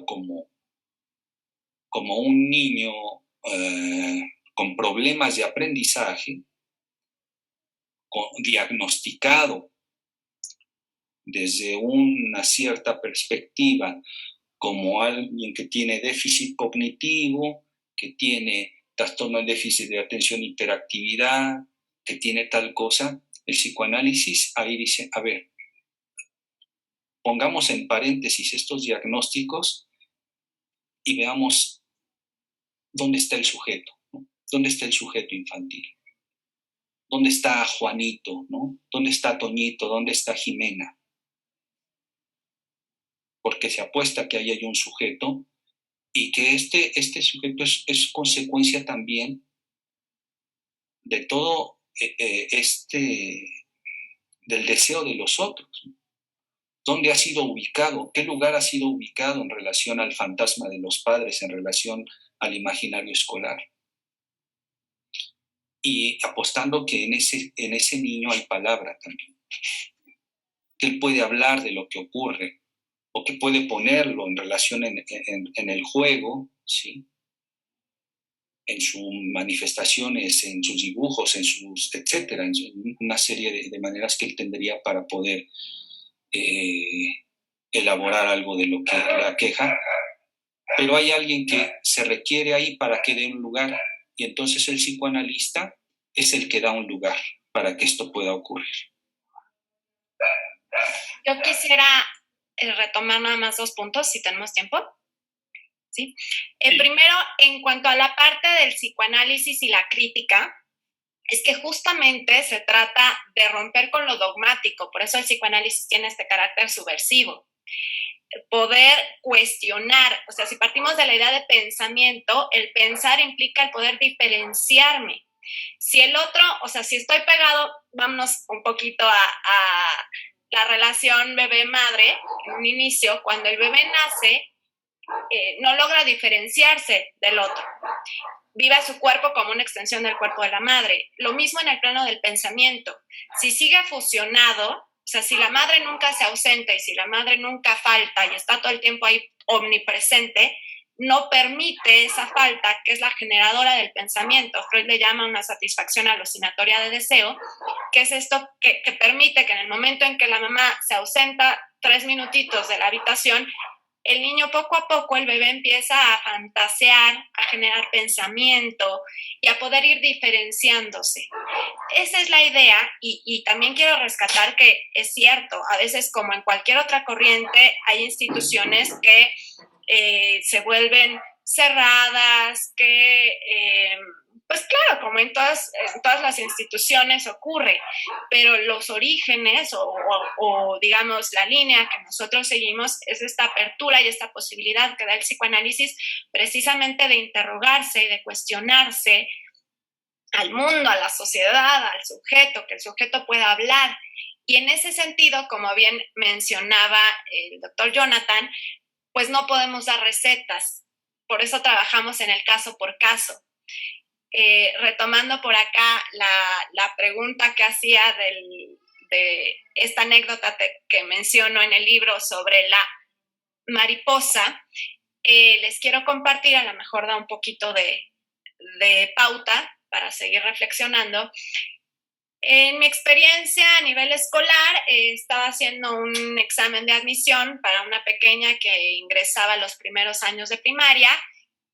como un niño con problemas de aprendizaje, diagnosticado desde una cierta perspectiva como alguien que tiene déficit cognitivo, que tiene trastorno de déficit de atención e hiperactividad, que tiene tal cosa, el psicoanálisis ahí dice, a ver, pongamos en paréntesis estos diagnósticos y veamos dónde está el sujeto, ¿no? ¿Dónde está el sujeto infantil? ¿Dónde está Juanito, ¿no? ¿Dónde está Toñito? ¿Dónde está Jimena? Porque se apuesta que ahí hay un sujeto y que este sujeto es consecuencia también de todo del deseo de los otros. ¿Dónde ha sido ubicado? ¿Qué lugar ha sido ubicado en relación al fantasma de los padres, en relación al imaginario escolar? Y apostando que en ese niño hay palabra también. Que él puede hablar de lo que ocurre o que puede ponerlo en relación en el juego, ¿sí? En sus manifestaciones, en sus dibujos, en sus, etcétera, en una serie de maneras que él tendría para poder elaborar algo de lo que le aqueja, pero hay alguien que se requiere ahí para que dé un lugar, y entonces el psicoanalista es el que da un lugar para que esto pueda ocurrir. Yo quisiera retomar nada más 2 puntos, si tenemos tiempo. ¿Sí? Primero, en cuanto a la parte del psicoanálisis y la crítica, es que justamente se trata de romper con lo dogmático, por eso el psicoanálisis tiene este carácter subversivo. Poder cuestionar, o sea, si partimos de la idea de pensamiento, el pensar implica el poder diferenciarme. Si el otro, o sea, si estoy pegado, vámonos un poquito a la relación bebé-madre, en un inicio, cuando el bebé nace, no logra diferenciarse del otro. Vive su cuerpo como una extensión del cuerpo de la madre. Lo mismo en el plano del pensamiento. Si sigue fusionado, o sea, si la madre nunca se ausenta y si la madre nunca falta y está todo el tiempo ahí omnipresente, no permite esa falta, que es la generadora del pensamiento. Freud le llama una satisfacción alucinatoria de deseo, que es esto que permite que en el momento en que la mamá se ausenta 3 minutitos de la habitación, el niño poco a poco, el bebé empieza a fantasear, a generar pensamiento y a poder ir diferenciándose. Esa es la idea y también quiero rescatar que es cierto, a veces como en cualquier otra corriente hay instituciones que se vuelven cerradas, que pues claro, como en todas las instituciones ocurre, pero los orígenes o digamos la línea que nosotros seguimos es esta apertura y esta posibilidad que da el psicoanálisis precisamente de interrogarse y de cuestionarse al mundo, a la sociedad, al sujeto, que el sujeto pueda hablar. Y en ese sentido, como bien mencionaba el doctor Jonathan, pues no podemos dar recetas, por eso trabajamos en el caso por caso. Retomando por acá la pregunta que hacía de esta anécdota que menciono en el libro sobre la mariposa, les quiero compartir, a lo mejor da un poquito de pauta para seguir reflexionando. En mi experiencia a nivel escolar, estaba haciendo un examen de admisión para una pequeña que ingresaba a los primeros años de primaria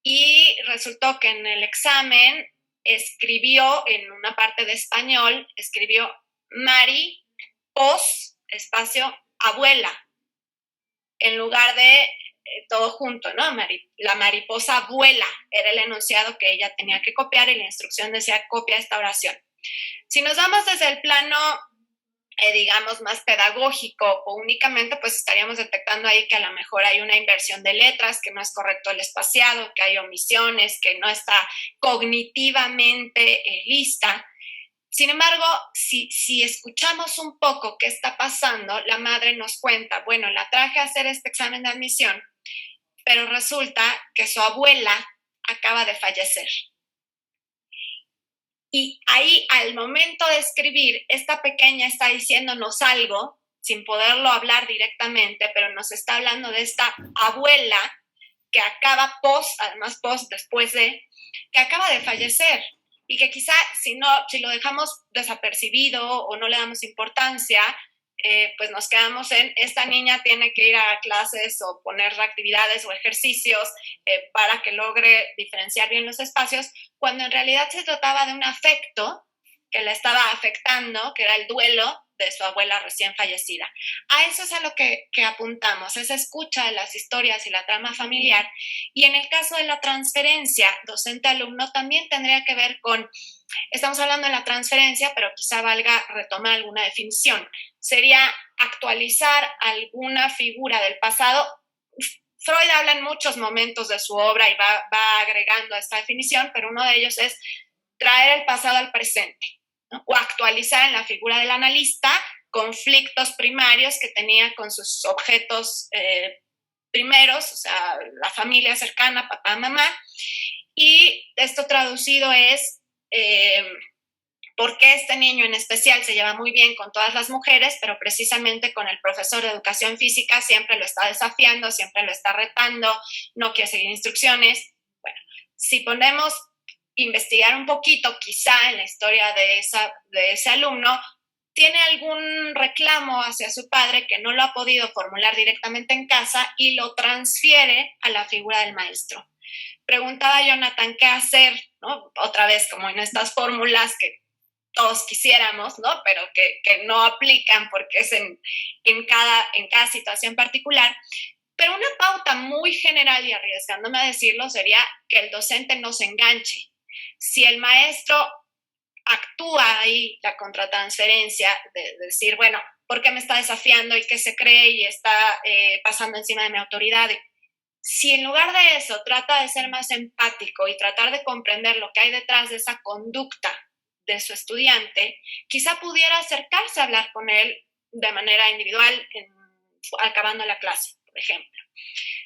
y resultó que en el examen escribió, en una parte de español, escribió Mari, pos, espacio, abuela, en lugar de todo junto, ¿no? La mariposa vuela, era el enunciado que ella tenía que copiar y la instrucción decía copia esta oración. Si nos vamos desde el plano, digamos, más pedagógico o únicamente, pues estaríamos detectando ahí que a lo mejor hay una inversión de letras, que no es correcto el espaciado, que hay omisiones, que no está cognitivamente lista. Sin embargo, si escuchamos un poco qué está pasando, la madre nos cuenta, bueno, la traje a hacer este examen de admisión, pero resulta que su abuela acaba de fallecer. Y ahí, al momento de escribir, esta pequeña está diciéndonos algo, sin poderlo hablar directamente, pero nos está hablando de esta abuela que acaba además después de, que acaba de fallecer. Y que quizá si lo dejamos desapercibido o no le damos importancia, pues nos quedamos en esta niña tiene que ir a clases o poner actividades o ejercicios para que logre diferenciar bien los espacios, cuando en realidad se trataba de un afecto que la estaba afectando, que era el duelo de su abuela recién fallecida. A eso es a lo que apuntamos, esa escucha de las historias y la trama familiar. Y en el caso de la transferencia docente-alumno también tendría que ver con, estamos hablando de la transferencia, pero quizá valga retomar alguna definición. Sería actualizar alguna figura del pasado. Freud habla en muchos momentos de su obra y va agregando a esta definición, pero uno de ellos es traer el pasado al presente, ¿no? O actualizar en la figura del analista conflictos primarios que tenía con sus objetos primeros, o sea, la familia cercana, papá, mamá, y esto traducido es por qué este niño en especial se lleva muy bien con todas las mujeres, pero precisamente con el profesor de educación física siempre lo está desafiando, siempre lo está retando, no quiere seguir instrucciones. Bueno, si ponemos investigar un poquito quizá en la historia de ese alumno, tiene algún reclamo hacia su padre que no lo ha podido formular directamente en casa y lo transfiere a la figura del maestro. Preguntaba Jonathan qué hacer, ¿no? Otra vez como en estas fórmulas que todos quisiéramos, ¿no? Pero que no aplican porque es en cada situación particular. Pero una pauta muy general y arriesgándome a decirlo sería que el docente no se enganche. Si el maestro actúa ahí la contratransferencia de decir, bueno, ¿por qué me está desafiando y qué se cree y está pasando encima de mi autoridad? Si en lugar de eso trata de ser más empático y tratar de comprender lo que hay detrás de esa conducta de su estudiante, quizá pudiera acercarse a hablar con él de manera individual acabando la clase, por ejemplo.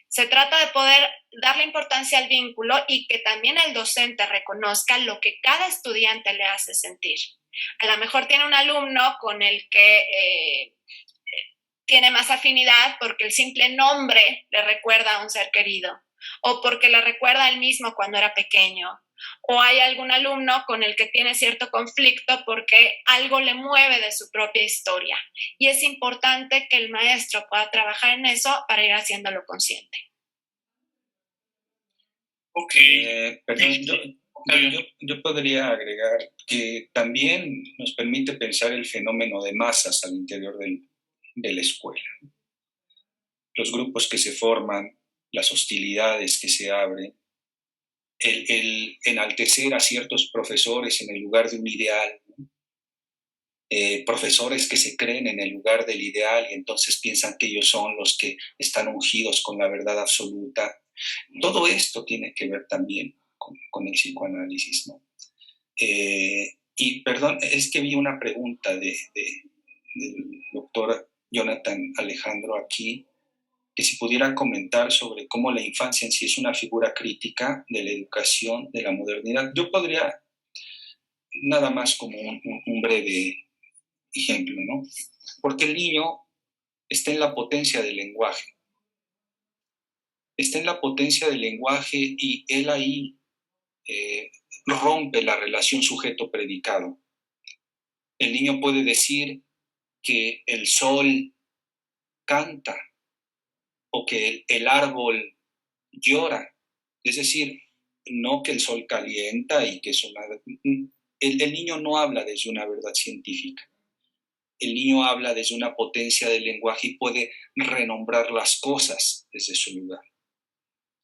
Se trata de poder darle importancia al vínculo y que también el docente reconozca lo que cada estudiante le hace sentir. A lo mejor tiene un alumno con el que tiene más afinidad porque el simple nombre le recuerda a un ser querido o porque le recuerda a él mismo cuando era pequeño. O hay algún alumno con el que tiene cierto conflicto porque algo le mueve de su propia historia. Y es importante que el maestro pueda trabajar en eso para ir haciéndolo consciente. Ok. Perdón, yo podría agregar que también nos permite pensar el fenómeno de masas al interior de la escuela. Los grupos que se forman, las hostilidades que se abren, el enaltecer a ciertos profesores en el lugar de un ideal, profesores que se creen en el lugar del ideal y entonces piensan que ellos son los que están ungidos con la verdad absoluta. Todo esto tiene que ver también con el psicoanálisis, ¿no? Y perdón, es que vi una pregunta del doctor Jonathan Alejandro aquí, que si pudiera comentar sobre cómo la infancia en sí es una figura crítica de la educación de la modernidad. Yo podría, nada más como un breve ejemplo, ¿no? Porque el niño está en la potencia del lenguaje. Está en la potencia del lenguaje y él ahí rompe la relación sujeto-predicado. El niño puede decir que el sol canta o que el árbol llora. Es decir, no que el sol calienta y que es una... El niño no habla desde una verdad científica. El niño habla desde una potencia del lenguaje y puede renombrar las cosas desde su lugar.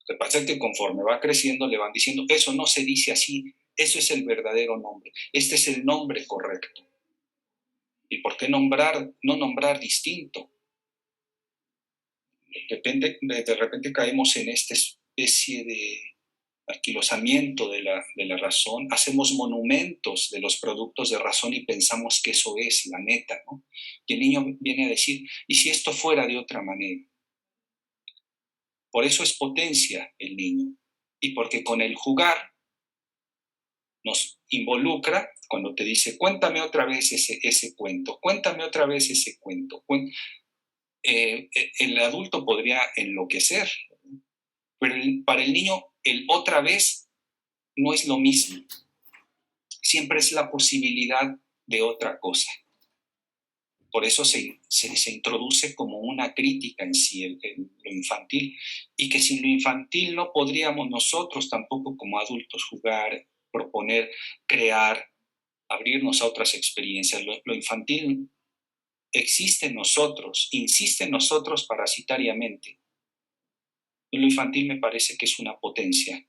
Lo que pasa es que conforme va creciendo le van diciendo, eso no se dice así, eso es el verdadero nombre, este es el nombre correcto. ¿Y por qué no nombrar distinto? De repente caemos en esta especie de anquilosamiento de la razón, hacemos monumentos de los productos de razón y pensamos que eso es la neta, ¿no? Y el niño viene a decir, ¿y si esto fuera de otra manera? Por eso es potencia el niño, y porque con el jugar nos involucra cuando te dice, cuéntame otra vez ese cuento, cuéntame otra vez ese cuento. El adulto podría enloquecer, pero para el niño el otra vez no es lo mismo. Siempre es la posibilidad de otra cosa. Por eso se introduce como una crítica en sí lo infantil, y que sin lo infantil no podríamos nosotros tampoco como adultos jugar, proponer, crear, abrirnos a otras experiencias. Lo infantil existe en nosotros, insiste en nosotros parasitariamente. Lo infantil me parece que es una potencia.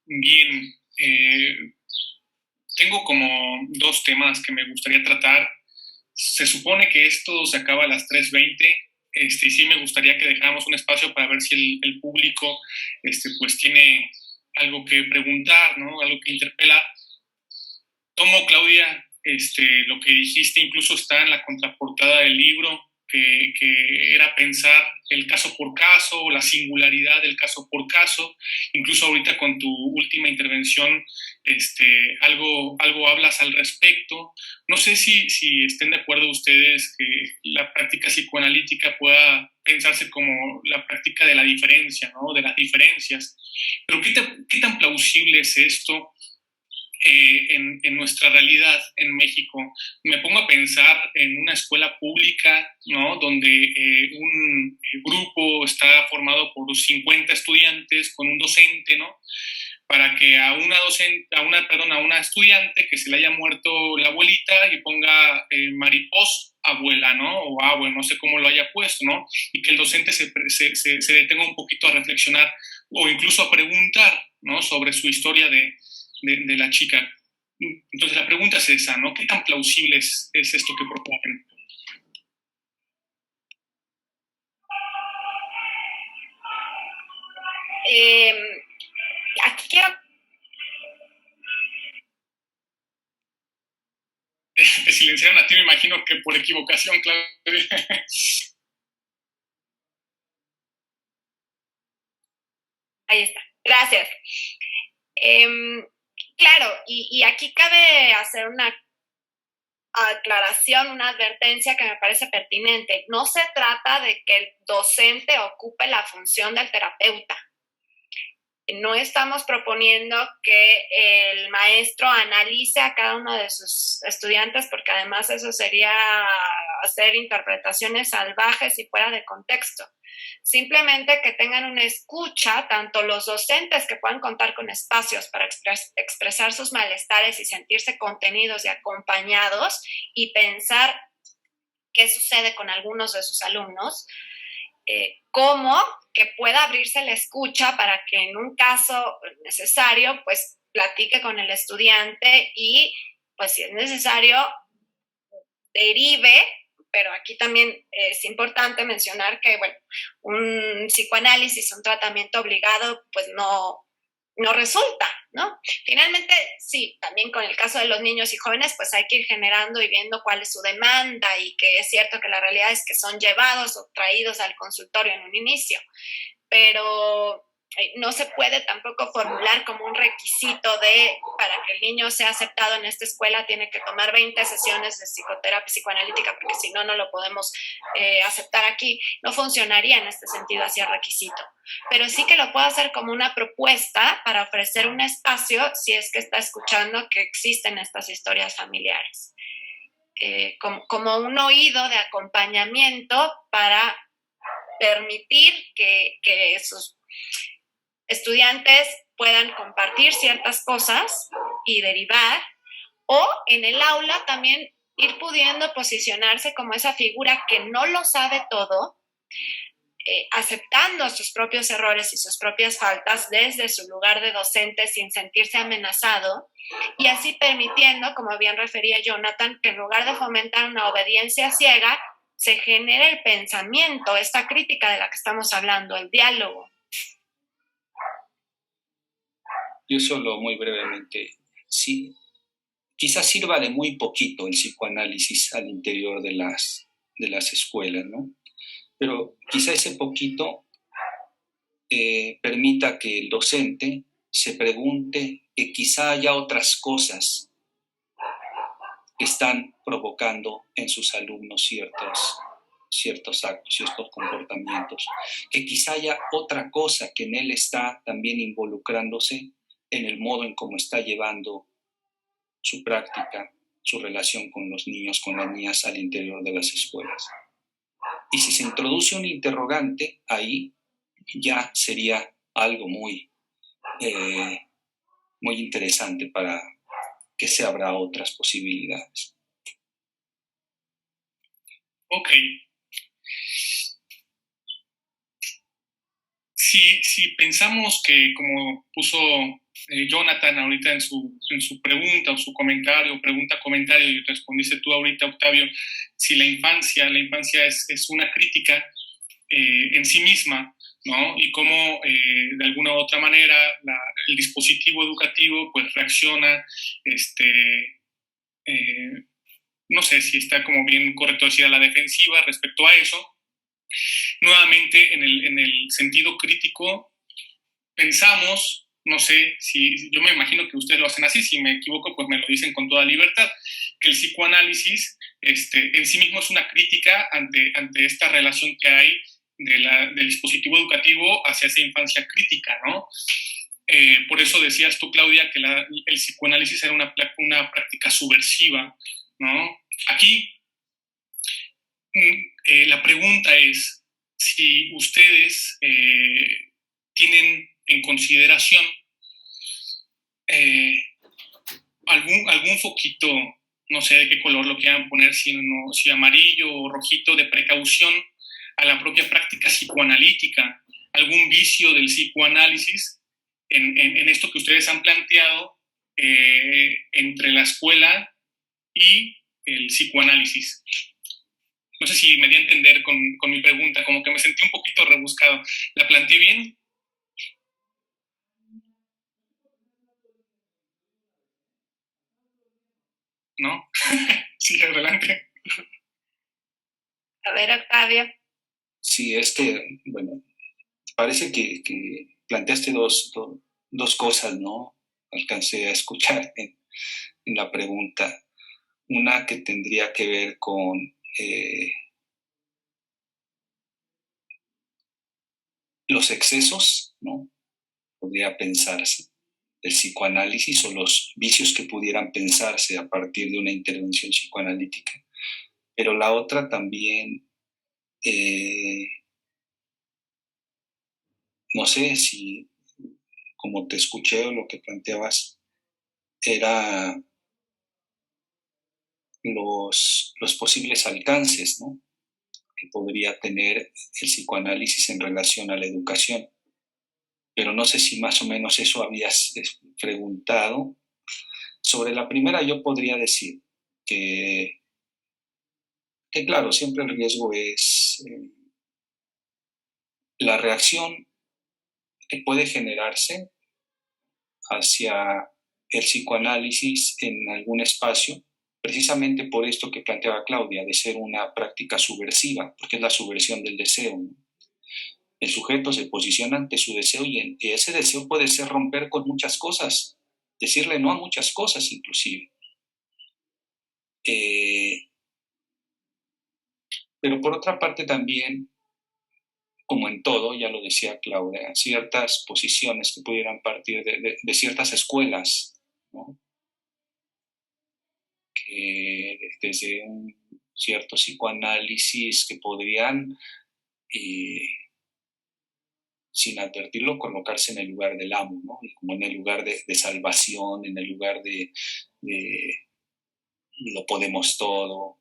Bien, tengo como dos temas que me gustaría tratar. Se supone que esto se acaba a las 3:20, y sí me gustaría que dejáramos un espacio para ver si el público pues tiene algo que preguntar, ¿no? Algo que interpelar. Tomo, Claudia, lo que dijiste, incluso está en la contraportada del libro que era pensar el caso por caso, la singularidad del caso por caso. Incluso ahorita con tu última intervención, algo hablas al respecto. No sé si estén de acuerdo ustedes que la práctica psicoanalítica pueda pensarse como la práctica de la diferencia, ¿no? De las diferencias. Pero ¿qué tan plausible es esto en nuestra realidad en México? Me pongo a pensar en una escuela pública, ¿no? Donde un grupo está formado por 50 estudiantes con un docente, ¿no? Para que a una estudiante que se le haya muerto la abuelita y ponga mariposa abuela, ¿no? O abue, no sé cómo lo haya puesto, ¿no? Y que el docente se detenga un poquito a reflexionar o incluso a preguntar, ¿no? Sobre su historia de la chica. Entonces la pregunta es esa, ¿no? ¿Qué tan plausible es esto que proponen? Aquí quiero... Te silenciaron a ti, me imagino que por equivocación, claro. Ahí está, gracias. Claro, y aquí cabe hacer una aclaración, una advertencia que me parece pertinente. No se trata de que el docente ocupe la función del terapeuta. No estamos proponiendo que el maestro analice a cada uno de sus estudiantes, porque además eso sería hacer interpretaciones salvajes y fuera de contexto. Simplemente que tengan una escucha, tanto los docentes que puedan contar con espacios para expresar sus malestares y sentirse contenidos y acompañados y pensar qué sucede con algunos de sus alumnos, como que pueda abrirse la escucha para que en un caso necesario, pues platique con el estudiante y, pues si es necesario, derive, pero aquí también es importante mencionar que, bueno, un psicoanálisis, un tratamiento obligado, pues no resulta, ¿no? Finalmente, sí, también con el caso de los niños y jóvenes, pues hay que ir generando y viendo cuál es su demanda y que es cierto que la realidad es que son llevados o traídos al consultorio en un inicio, pero no se puede tampoco formular como un requisito de, para que el niño sea aceptado en esta escuela, tiene que tomar 20 sesiones de psicoterapia psicoanalítica, porque si no, no lo podemos aceptar aquí. No funcionaría en este sentido hacia requisito, pero sí que lo puedo hacer como una propuesta para ofrecer un espacio si es que está escuchando que existen estas historias familiares. Como un oído de acompañamiento para permitir que sus estudiantes puedan compartir ciertas cosas y derivar, o en el aula también ir pudiendo posicionarse como esa figura que no lo sabe todo, aceptando sus propios errores y sus propias faltas desde su lugar de docente sin sentirse amenazado, y así permitiendo, como bien refería Jonathan, que en lugar de fomentar una obediencia ciega, se genere el pensamiento, esta crítica de la que estamos hablando, el diálogo. Yo solo muy brevemente, sí, quizás sirva de muy poquito el psicoanálisis al interior de las escuelas, ¿no? Pero quizá ese poquito permita que el docente se pregunte que quizá haya otras cosas que están provocando en sus alumnos ciertos actos, ciertos comportamientos, que quizá haya otra cosa que en él está también involucrándose en el modo en cómo está llevando su práctica, su relación con los niños, con las niñas al interior de las escuelas. Y si se introduce un interrogante, ahí ya sería algo muy interesante para que se abra otras posibilidades. Ok. Si pensamos que, como puso Jonathan ahorita en su pregunta o su comentario, pregunta-comentario, y respondiste tú ahorita, Octavio, si la infancia es una crítica en sí misma, ¿no? Y cómo de alguna u otra manera el dispositivo educativo pues reacciona no sé si está como bien correcto decir a la defensiva respecto a eso. Nuevamente, en el sentido crítico, pensamos, no sé, si yo me imagino que ustedes lo hacen así, si me equivoco, pues me lo dicen con toda libertad, que el psicoanálisis en sí mismo es una crítica ante esta relación que hay del dispositivo educativo hacia esa infancia crítica, ¿no? Por eso decías tú, Claudia, que el psicoanálisis era una práctica subversiva, ¿no? Aquí la pregunta es si ustedes tienen en consideración algún foquito, no sé de qué color lo quieran poner, si amarillo o rojito, de precaución a la propia práctica psicoanalítica, algún vicio del psicoanálisis en esto que ustedes han planteado entre la escuela y el psicoanálisis. No sé si me di a entender con mi pregunta, como que me sentí un poquito rebuscado. ¿La planteé bien? ¿No? Sí, adelante. A ver, Octavio. Sí, bueno, parece que planteaste dos cosas, ¿no? Alcancé a escuchar en la pregunta. Una que tendría que ver con los excesos, ¿no? Podría pensarse, el psicoanálisis o los vicios que pudieran pensarse a partir de una intervención psicoanalítica. Pero la otra también, no sé si, como te escuché o lo que planteabas, era los posibles alcances, ¿no?, que podría tener el psicoanálisis en relación a la educación. Pero no sé si más o menos eso habías preguntado. Sobre la primera yo podría decir que claro, siempre el riesgo es la reacción que puede generarse hacia el psicoanálisis en algún espacio, precisamente por esto que planteaba Claudia, de ser una práctica subversiva, porque es la subversión del deseo, ¿no? El sujeto se posiciona ante su deseo y ese deseo puede ser romper con muchas cosas, decirle no a muchas cosas inclusive. Pero por otra parte también, como en todo, ya lo decía Claudia, ciertas posiciones que pudieran partir de ciertas escuelas, ¿no?, que desde un cierto psicoanálisis que podrían, sin advertirlo, colocarse en el lugar del amo, ¿no?, y como en el lugar de salvación, en el lugar de lo podemos todo,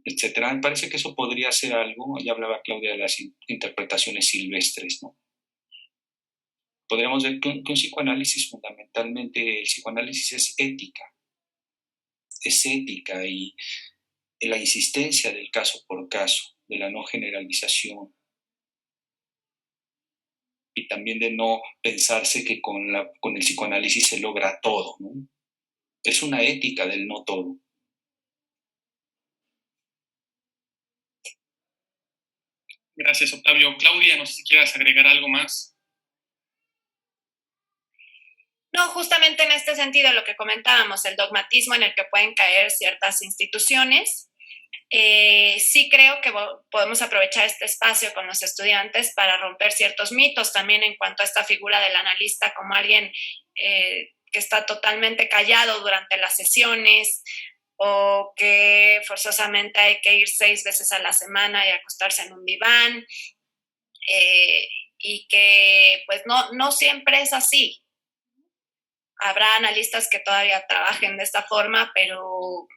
etcétera. Me parece que eso podría ser algo, ya hablaba Claudia de las interpretaciones silvestres, ¿no? Podríamos ver que un psicoanálisis, fundamentalmente, el psicoanálisis es ética y la insistencia del caso por caso, de la no generalización y también de no pensarse que con el psicoanálisis se logra todo, ¿no? Es una ética del no todo. Gracias, Octavio. Claudia, no sé si quieras agregar algo más. No, justamente en este sentido, lo que comentábamos, el dogmatismo en el que pueden caer ciertas instituciones. Sí creo que podemos aprovechar este espacio con los estudiantes para romper ciertos mitos también en cuanto a esta figura del analista como alguien que está totalmente callado durante las sesiones o que forzosamente hay que ir 6 veces a la semana y acostarse en un diván, y que pues no siempre es así. Habrá analistas que todavía trabajen de esta forma, pero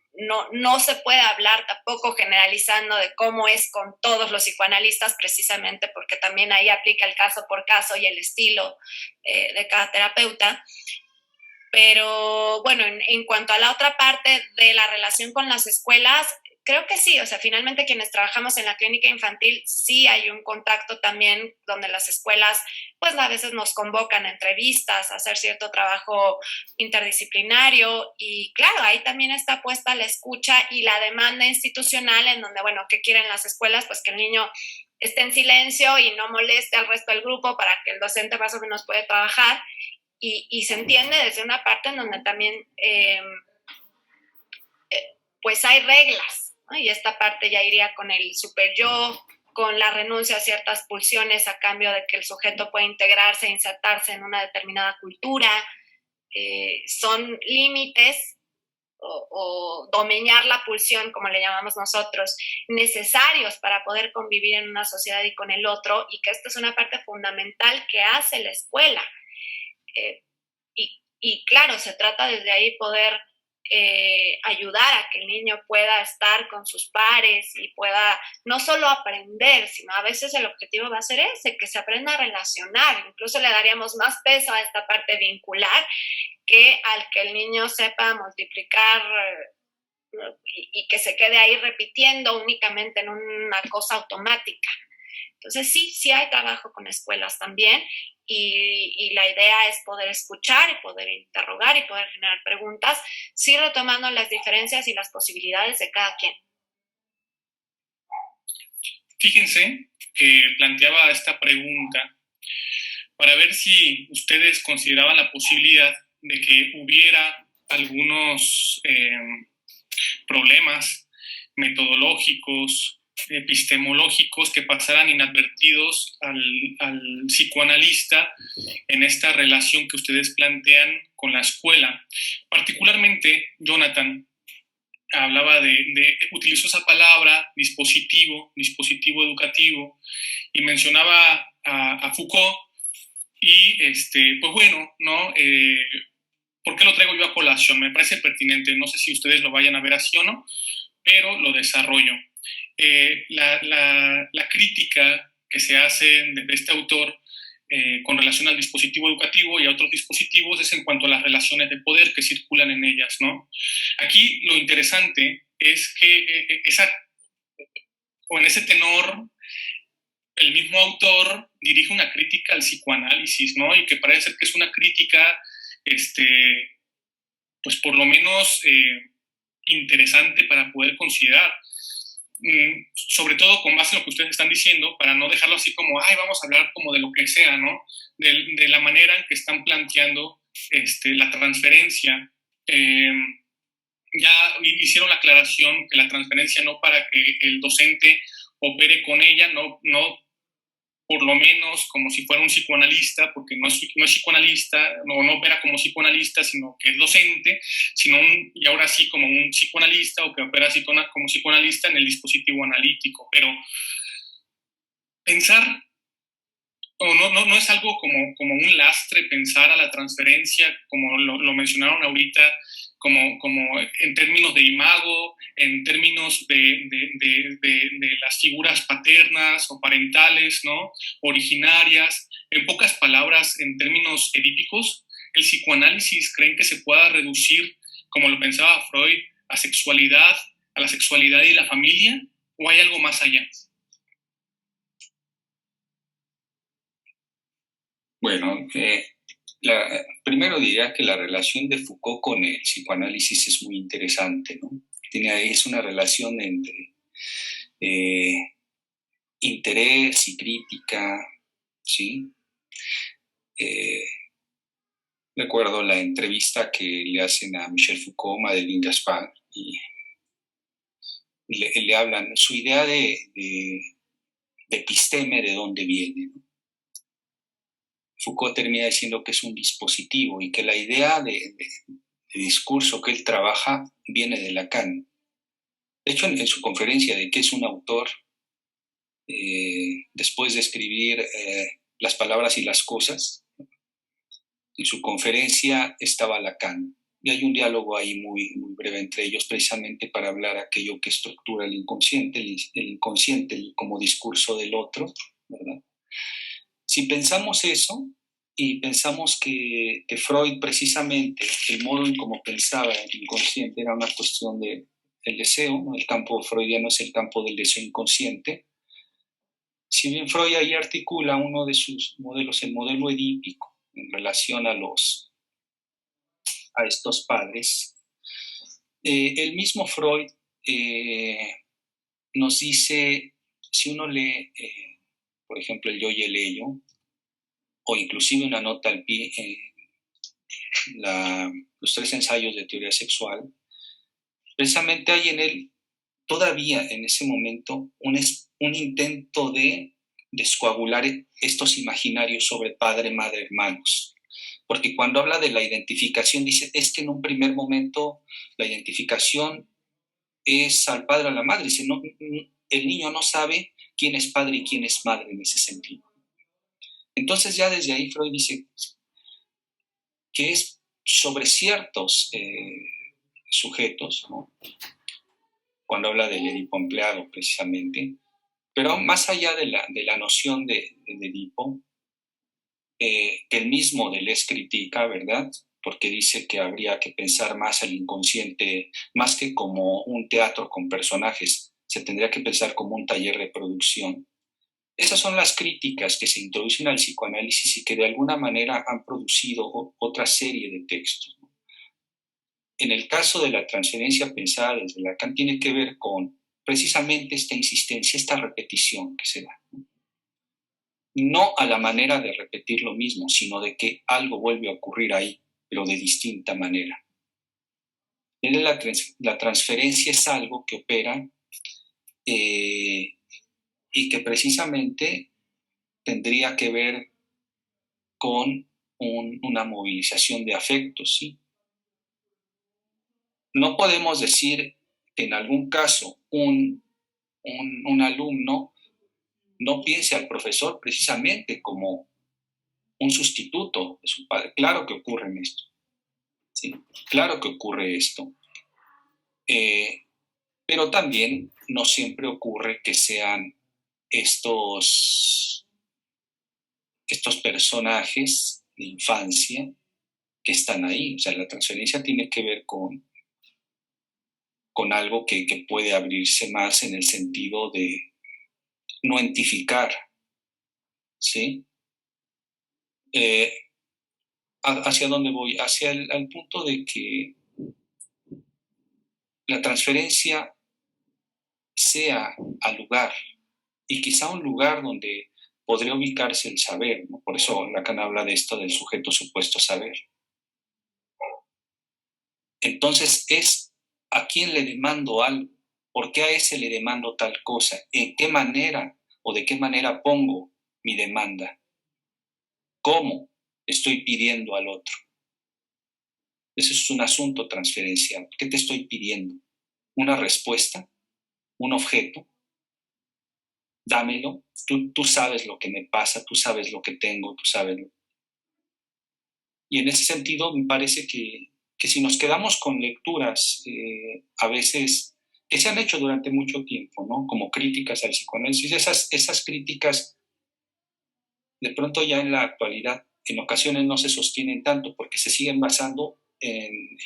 no se puede hablar tampoco generalizando de cómo es con todos los psicoanalistas, precisamente porque también ahí aplica el caso por caso y el estilo de cada terapeuta. Pero bueno, en cuanto a la otra parte de la relación con las escuelas, Creo que sí, o sea, finalmente quienes trabajamos en la clínica infantil sí hay un contacto también donde las escuelas pues a veces nos convocan a entrevistas, a hacer cierto trabajo interdisciplinario y claro, ahí también está puesta la escucha y la demanda institucional en donde, bueno, ¿qué quieren las escuelas? Pues que el niño esté en silencio y no moleste al resto del grupo para que el docente más o menos pueda trabajar y se entiende desde una parte en donde también pues hay reglas, ¿no? Y esta parte ya iría con el super yo, con la renuncia a ciertas pulsiones a cambio de que el sujeto pueda integrarse, insertarse en una determinada cultura. Son límites o domeñar la pulsión, como le llamamos nosotros, necesarios para poder convivir en una sociedad y con el otro, y que esta es una parte fundamental que hace la escuela. Y claro, se trata desde ahí poder ayudar a que el niño pueda estar con sus pares y pueda no solo aprender, sino a veces el objetivo va a ser ese, que se aprenda a relacionar. Incluso le daríamos más peso a esta parte vincular que al que el niño sepa multiplicar y que se quede ahí repitiendo únicamente en una cosa automática. Entonces sí hay trabajo con escuelas también y la idea es poder escuchar y poder interrogar y poder generar preguntas, sí retomando las diferencias y las posibilidades de cada quien. Fíjense que planteaba esta pregunta para ver si ustedes consideraban la posibilidad de que hubiera algunos problemas metodológicos, epistemológicos que pasaran inadvertidos al psicoanalista en esta relación que ustedes plantean con la escuela. Particularmente, Jonathan hablaba utilizó esa palabra, dispositivo educativo, y mencionaba a Foucault, y pues bueno, ¿no? ¿Por qué lo traigo yo a colación? Me parece pertinente, no sé si ustedes lo vayan a ver así o no, pero lo desarrollo. La crítica que se hace de este autor con relación al dispositivo educativo y a otros dispositivos es en cuanto a las relaciones de poder que circulan en ellas, ¿no? Aquí lo interesante es que en ese tenor el mismo autor dirige una crítica al psicoanálisis, ¿no? Y que parece ser que es una crítica, pues por lo menos interesante para poder considerar. Sobre todo con base en lo que ustedes están diciendo, para no dejarlo así como, vamos a hablar como de lo que sea, ¿no? De la manera en que están planteando la transferencia. Ya hicieron la aclaración que la transferencia no para que el docente opere con ella, no por lo menos como si fuera un psicoanalista, porque no es psicoanalista, no opera como psicoanalista, sino que es docente, y ahora sí como un psicoanalista, o que opera así como psicoanalista en el dispositivo analítico. Pero pensar, no es algo como un lastre pensar a la transferencia, como lo mencionaron ahorita, como en términos de imago, en términos de las figuras paternas o parentales, ¿no? Originarias. En pocas palabras, en términos edípicos, el psicoanálisis creen que se pueda reducir, como lo pensaba Freud, a la sexualidad y la familia, ¿o hay algo más allá? Bueno, primero diría que la relación de Foucault con el psicoanálisis es muy interesante, ¿no? Es una relación entre interés y crítica, ¿sí? Recuerdo la entrevista que le hacen a Michel Foucault, Madeleine Gaspard, y le hablan, su idea de episteme, de dónde viene, ¿no? Foucault termina diciendo que es un dispositivo y que la idea de discurso que él trabaja viene de Lacan. De hecho, en su conferencia de qué es un autor, después de escribir Las palabras y las cosas, en su conferencia estaba Lacan. Y hay un diálogo ahí muy, muy breve entre ellos, precisamente para hablar aquello que estructura el inconsciente como discurso del otro, ¿verdad? Si pensamos eso y pensamos que Freud precisamente, el modo en cómo pensaba el inconsciente era una cuestión de deseo, ¿no? El campo freudiano es el campo del deseo inconsciente. Si bien Freud ahí articula uno de sus modelos, el modelo edípico, en relación a estos padres, el mismo Freud nos dice, si uno lee, por ejemplo, el Yo y el Ello, o inclusive una nota al pie, los 3 ensayos de teoría sexual, precisamente hay en él, todavía en ese momento, un intento de descoagular estos imaginarios sobre padre, madre, hermanos. Porque cuando habla de la identificación, dice, es que en un primer momento la identificación es al padre o a la madre. Dice, no, el niño no sabe quién es padre y quién es madre en ese sentido. Entonces ya desde ahí Freud dice que es sobre ciertos sujetos, ¿no? Cuando habla del Edipo empleado precisamente, pero más allá de la noción de Edipo, que el mismo Deleuze critica, ¿verdad? Porque dice que habría que pensar más al inconsciente, más que como un teatro con personajes, se tendría que pensar como un taller de producción. Esas son las críticas que se introducen al psicoanálisis y que de alguna manera han producido otra serie de textos. En el caso de la transferencia pensada desde Lacan, tiene que ver con precisamente esta insistencia, esta repetición que se da. No a la manera de repetir lo mismo, sino de que algo vuelve a ocurrir ahí, pero de distinta manera. La transferencia es algo que opera y que precisamente tendría que ver con una movilización de afectos, ¿sí? No podemos decir que en algún caso un alumno no piense al profesor precisamente como un sustituto de su padre. Claro que ocurre en esto, ¿sí? Claro que ocurre esto. Pero también no siempre ocurre que sean estos personajes de infancia que están ahí. O sea, la transferencia tiene que ver con algo que puede abrirse más en el sentido de no identificar, ¿sí? ¿Hacia dónde voy? Hacia el punto de que la transferencia sea al lugar, y quizá un lugar donde podría ubicarse el saber, ¿no? Por eso Lacan habla de esto del sujeto supuesto saber. Entonces es a quién le demando algo, por qué a ese le demando tal cosa, en qué manera o de qué manera pongo mi demanda, cómo estoy pidiendo al otro. Ese es un asunto transferencial. ¿Qué te estoy pidiendo? ¿Una respuesta? ¿Un objeto? Dámelo. Tú sabes lo que me pasa, tú sabes lo que tengo, tú sabes lo. Y en ese sentido me parece que si nos quedamos con lecturas a veces que se han hecho durante mucho tiempo, ¿no? Como críticas al psicoanálisis, esas críticas de pronto ya en la actualidad en ocasiones no se sostienen tanto porque se siguen basando en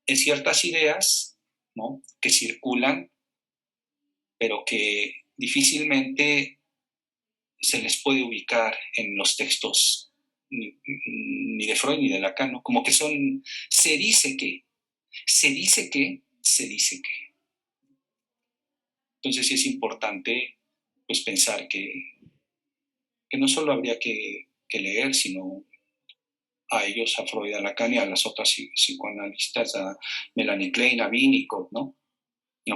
ciertas ideas, ¿no? Que circulan, pero que difícilmente se les puede ubicar en los textos ni de Freud ni de Lacan, ¿no? Como que son, se dice que. Entonces sí es importante pues pensar que no solo habría que leer, sino a ellos, a Freud, a Lacan y a las otras psicoanalistas, a Melanie Klein, a Winnicott, ¿no?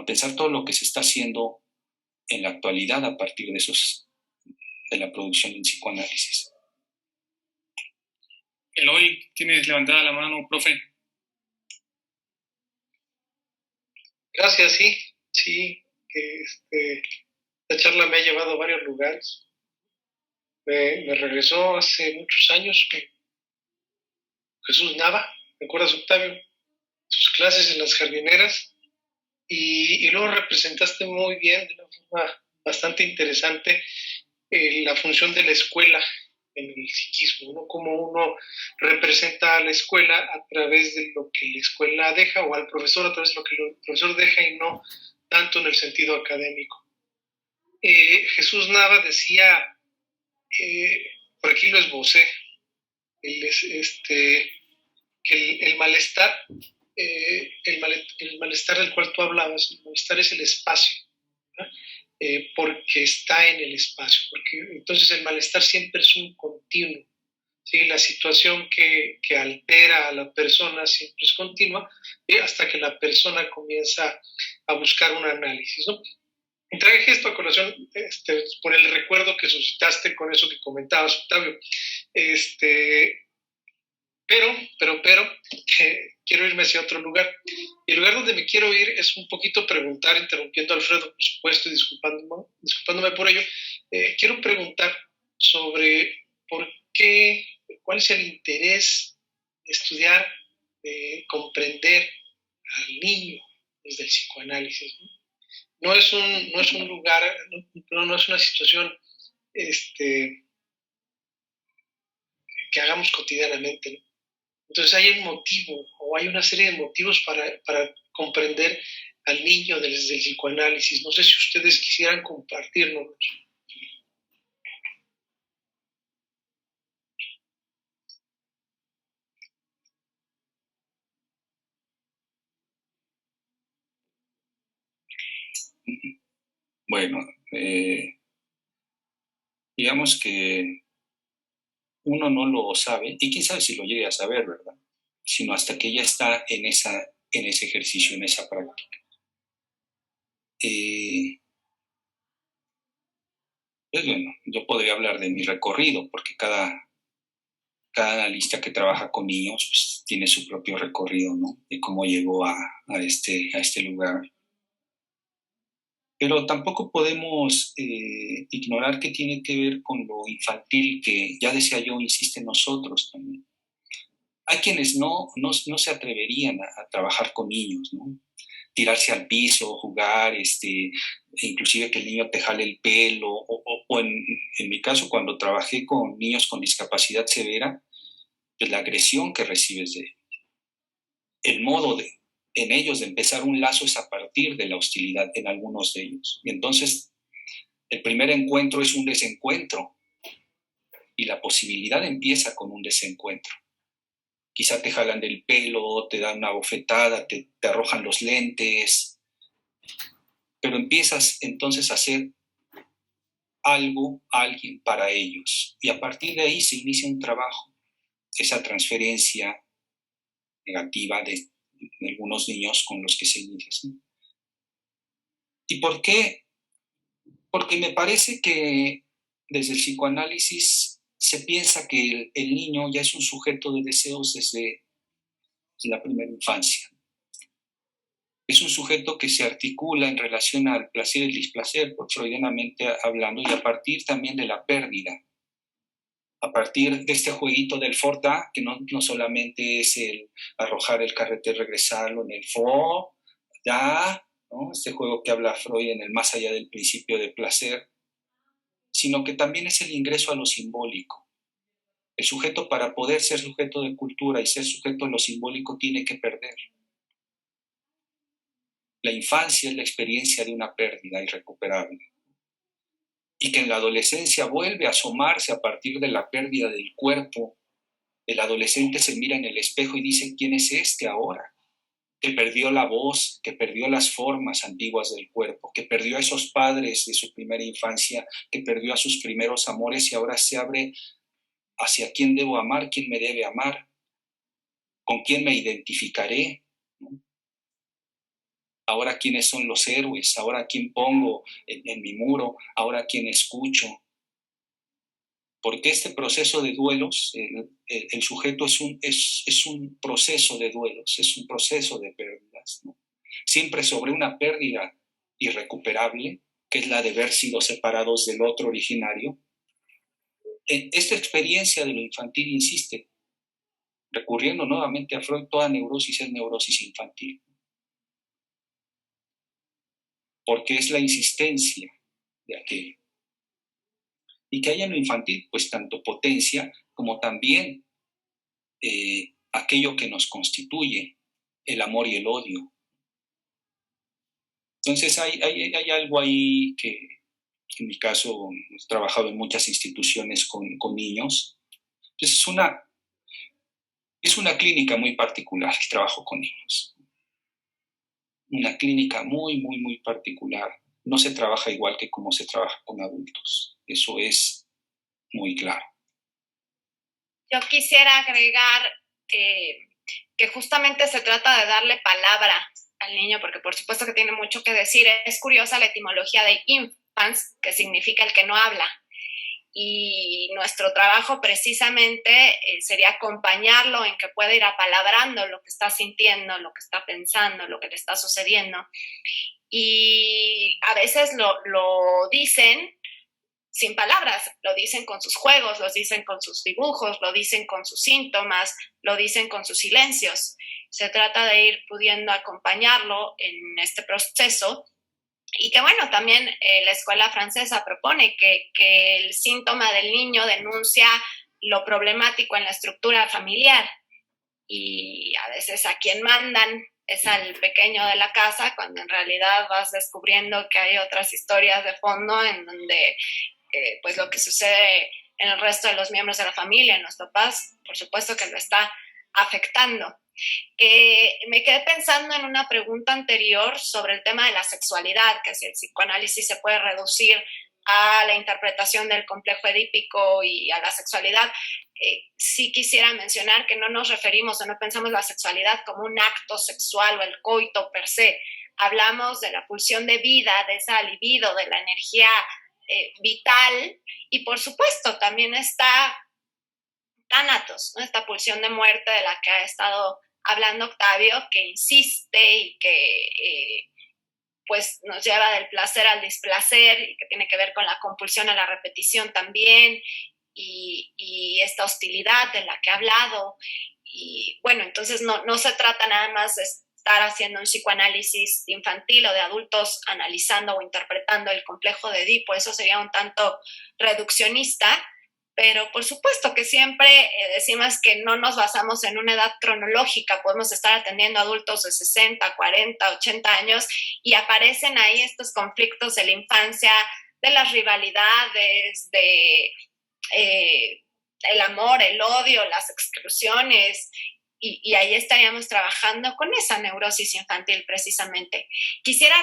Pensar todo lo que se está haciendo en la actualidad a partir de la producción en psicoanálisis. Eloy, tienes levantada la mano, profe. Gracias, sí. La charla me ha llevado a varios lugares. Me regresó hace muchos años con Jesús Nava, ¿me acuerdas, Octavio? Sus clases en las jardineras. Y luego representaste muy bien, de una forma bastante interesante, la función de la escuela en el psiquismo, ¿no? Cómo uno representa a la escuela a través de lo que la escuela deja, o al profesor a través de lo que el profesor deja, y no tanto en el sentido académico. Jesús Nava decía, por aquí lo esbocé, que el malestar, el malestar del cual tú hablabas, el malestar es el espacio, ¿verdad? Porque está en el espacio, porque entonces el malestar siempre es un continuo. ¿Sí? La situación que altera a la persona siempre es continua, hasta que la persona comienza a buscar un análisis, ¿no? Y traje esto a colación por el recuerdo que suscitaste con eso que comentabas, Octavio. Pero, quiero irme hacia otro lugar. Y el lugar donde me quiero ir es un poquito preguntar, interrumpiendo a Alfredo, por supuesto, y disculpándome por ello. Quiero preguntar sobre por qué, cuál es el interés de estudiar, de comprender al niño desde el psicoanálisis, ¿no? No es un lugar, no es una situación que hagamos cotidianamente, ¿no? Entonces hay un motivo, o hay una serie de motivos para comprender al niño desde el psicoanálisis. No sé si ustedes quisieran compartirnos. Bueno, digamos que uno no lo sabe, y quién sabe si lo llegue a saber, ¿verdad? Sino hasta que ya está en ese ejercicio, en esa práctica. Pues bueno, yo podría hablar de mi recorrido, porque cada analista que trabaja con niños pues, tiene su propio recorrido, ¿no? De cómo llegó a este lugar. Pero tampoco podemos ignorar que tiene que ver con lo infantil que, ya decía yo, insiste en nosotros también. Hay quienes no se atreverían a trabajar con niños, ¿no? Tirarse al piso, jugar, inclusive que el niño te jale el pelo, o en mi caso, cuando trabajé con niños con discapacidad severa, pues la agresión que recibes de ellos. El modo en ellos de empezar un lazo es a partir de la hostilidad en algunos de ellos. Y entonces, el primer encuentro es un desencuentro, y la posibilidad empieza con un desencuentro. Quizá te jalan del pelo, te dan una bofetada, te arrojan los lentes, pero empiezas entonces a hacer algo, alguien para ellos. Y a partir de ahí se inicia un trabajo, esa transferencia negativa de algunos niños con los que se inicia. ¿Sí? ¿Y por qué? Porque me parece que desde el psicoanálisis se piensa que el niño ya es un sujeto de deseos desde la primera infancia. Es un sujeto que se articula en relación al placer y el displacer, freudianamente hablando, y a partir también de la pérdida. A partir de este jueguito del Fort-Da, que no solamente es el arrojar el carrete y regresarlo en el Fort-Da, ¿no? Este juego que habla Freud en el más allá del principio de placer, sino que también es el ingreso a lo simbólico. El sujeto, para poder ser sujeto de cultura y ser sujeto de lo simbólico, tiene que perder. La infancia es la experiencia de una pérdida irrecuperable, y que en la adolescencia vuelve a asomarse a partir de la pérdida del cuerpo. El adolescente se mira en el espejo y dice: ¿quién es este ahora? Que perdió la voz, que perdió las formas antiguas del cuerpo, que perdió a esos padres de su primera infancia, que perdió a sus primeros amores, y ahora se abre hacia quién debo amar, quién me debe amar, con quién me identificaré, ¿no? Ahora quiénes son los héroes, ahora quién pongo en mi muro, ahora quién escucho. Porque este proceso de duelos, el sujeto es un proceso de duelos, es un proceso de pérdidas, ¿no? Siempre sobre una pérdida irrecuperable, que es la de haber sido separados del otro originario. Esta experiencia de lo infantil insiste, recurriendo nuevamente a Freud, toda neurosis es neurosis infantil. Porque es la insistencia de aquello. Y que haya en lo infantil, pues tanto potencia como también aquello que nos constituye, el amor y el odio. Entonces hay algo ahí que, en mi caso, he trabajado en muchas instituciones con niños. Entonces es una clínica muy particular el trabajo con niños. Una clínica muy, muy, muy particular. No se trabaja igual que como se trabaja con adultos. Eso es muy claro. Yo quisiera agregar que justamente se trata de darle palabra al niño, porque por supuesto que tiene mucho que decir. Es curiosa la etimología de infans, que significa el que no habla. Y nuestro trabajo precisamente sería acompañarlo en que pueda ir apalabrando lo que está sintiendo, lo que está pensando, lo que le está sucediendo. Y a veces lo dicen sin palabras, lo dicen con sus juegos, lo dicen con sus dibujos, lo dicen con sus síntomas, lo dicen con sus silencios. Se trata de ir pudiendo acompañarlo en este proceso. Y que bueno, también la escuela francesa propone que el síntoma del niño denuncia lo problemático en la estructura familiar, y a veces a quien mandan es al pequeño de la casa, cuando en realidad vas descubriendo que hay otras historias de fondo en donde pues lo que sucede en el resto de los miembros de la familia, en los papás, por supuesto que lo está afectando. Me quedé pensando en una pregunta anterior sobre el tema de la sexualidad, que si el psicoanálisis se puede reducir a la interpretación del complejo edípico y a la sexualidad. Sí quisiera mencionar que no nos referimos o no pensamos la sexualidad como un acto sexual o el coito per se. Hablamos de la pulsión de vida, de esa libido, de la energía vital, y por supuesto también está Thanatos, ¿no? Esta pulsión de muerte de la que ha estado hablando Octavio, que insiste y que pues nos lleva del placer al displacer, y que tiene que ver con la compulsión a la repetición también, y esta hostilidad de la que ha hablado. Y bueno, entonces no se trata nada más de estar haciendo un psicoanálisis infantil o de adultos analizando o interpretando el complejo de Edipo. Eso sería un tanto reduccionista, pero por supuesto que siempre decimos que no nos basamos en una edad cronológica. Podemos estar atendiendo a adultos de 60, 40, 80 años, y aparecen ahí estos conflictos de la infancia, de las rivalidades, de el amor, el odio, las exclusiones, y ahí estaríamos trabajando con esa neurosis infantil precisamente. Quisiera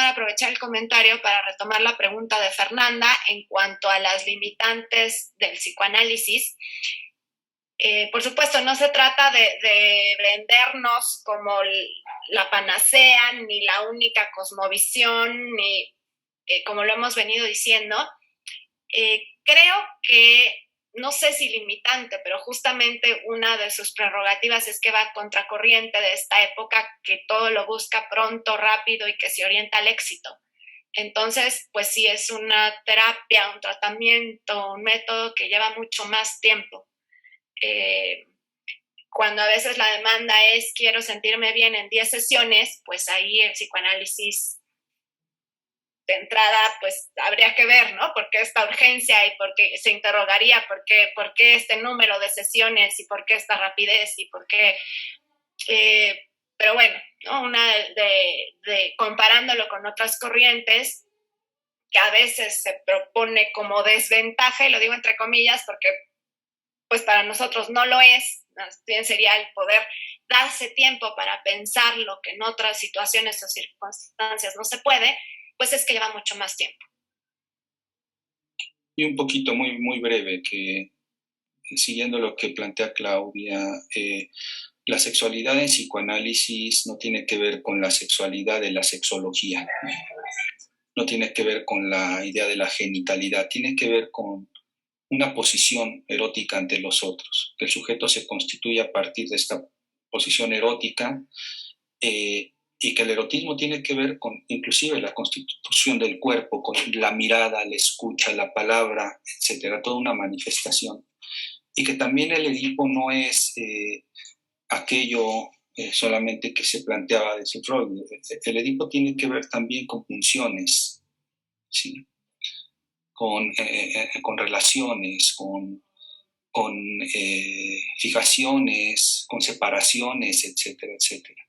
aprovechar el comentario para retomar la pregunta de Fernanda en cuanto a las limitantes del psicoanálisis. Por supuesto, no se trata de vendernos como la panacea, ni la única cosmovisión, ni como lo hemos venido diciendo. Creo que, no sé si limitante, pero justamente una de sus prerrogativas es que va contracorriente de esta época, que todo lo busca pronto, rápido, y que se orienta al éxito. Entonces, pues sí, es una terapia, un tratamiento, un método que lleva mucho más tiempo. Cuando a veces la demanda es quiero sentirme bien en 10 sesiones, pues ahí el psicoanálisis de entrada, pues habría que ver, ¿no? ¿Por qué esta urgencia? Y por qué se interrogaría por qué este número de sesiones, y por qué esta rapidez, y por qué... pero bueno, ¿no? Una de comparándolo con otras corrientes, que a veces se propone como desventaja, y lo digo entre comillas porque pues para nosotros no lo es. Más bien sería el poder darse tiempo para pensar lo que en otras situaciones o circunstancias no se puede, pues es que lleva mucho más tiempo. Y un poquito muy, muy breve, que siguiendo lo que plantea Claudia, la sexualidad en psicoanálisis no tiene que ver con la sexualidad de la sexología, no tiene que ver con la idea de la genitalidad, tiene que ver con una posición erótica ante los otros, que el sujeto se constituye a partir de esta posición erótica, y que el erotismo tiene que ver con inclusive la constitución del cuerpo, con la mirada, la escucha, la palabra, etcétera, toda una manifestación. Y que también el Edipo no es aquello solamente que se planteaba desde Freud. El Edipo tiene que ver también con funciones, ¿sí? Con relaciones, con con fijaciones, con separaciones, etcétera, etcétera.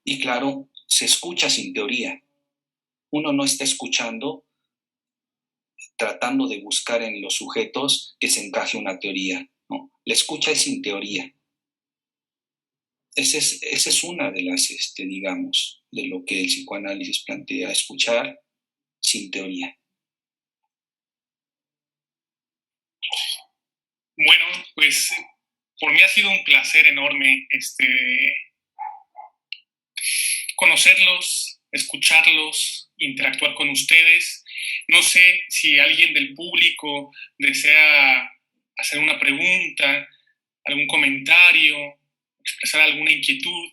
Y claro, se escucha sin teoría. Uno no está escuchando tratando de buscar en los sujetos que se encaje una teoría, ¿no? La escucha es sin teoría. Esa es una de las, digamos, de lo que el psicoanálisis plantea, escuchar sin teoría. Bueno, pues por mí ha sido un placer enorme conocerlos, escucharlos, interactuar con ustedes. No sé si alguien del público desea hacer una pregunta, algún comentario, expresar alguna inquietud.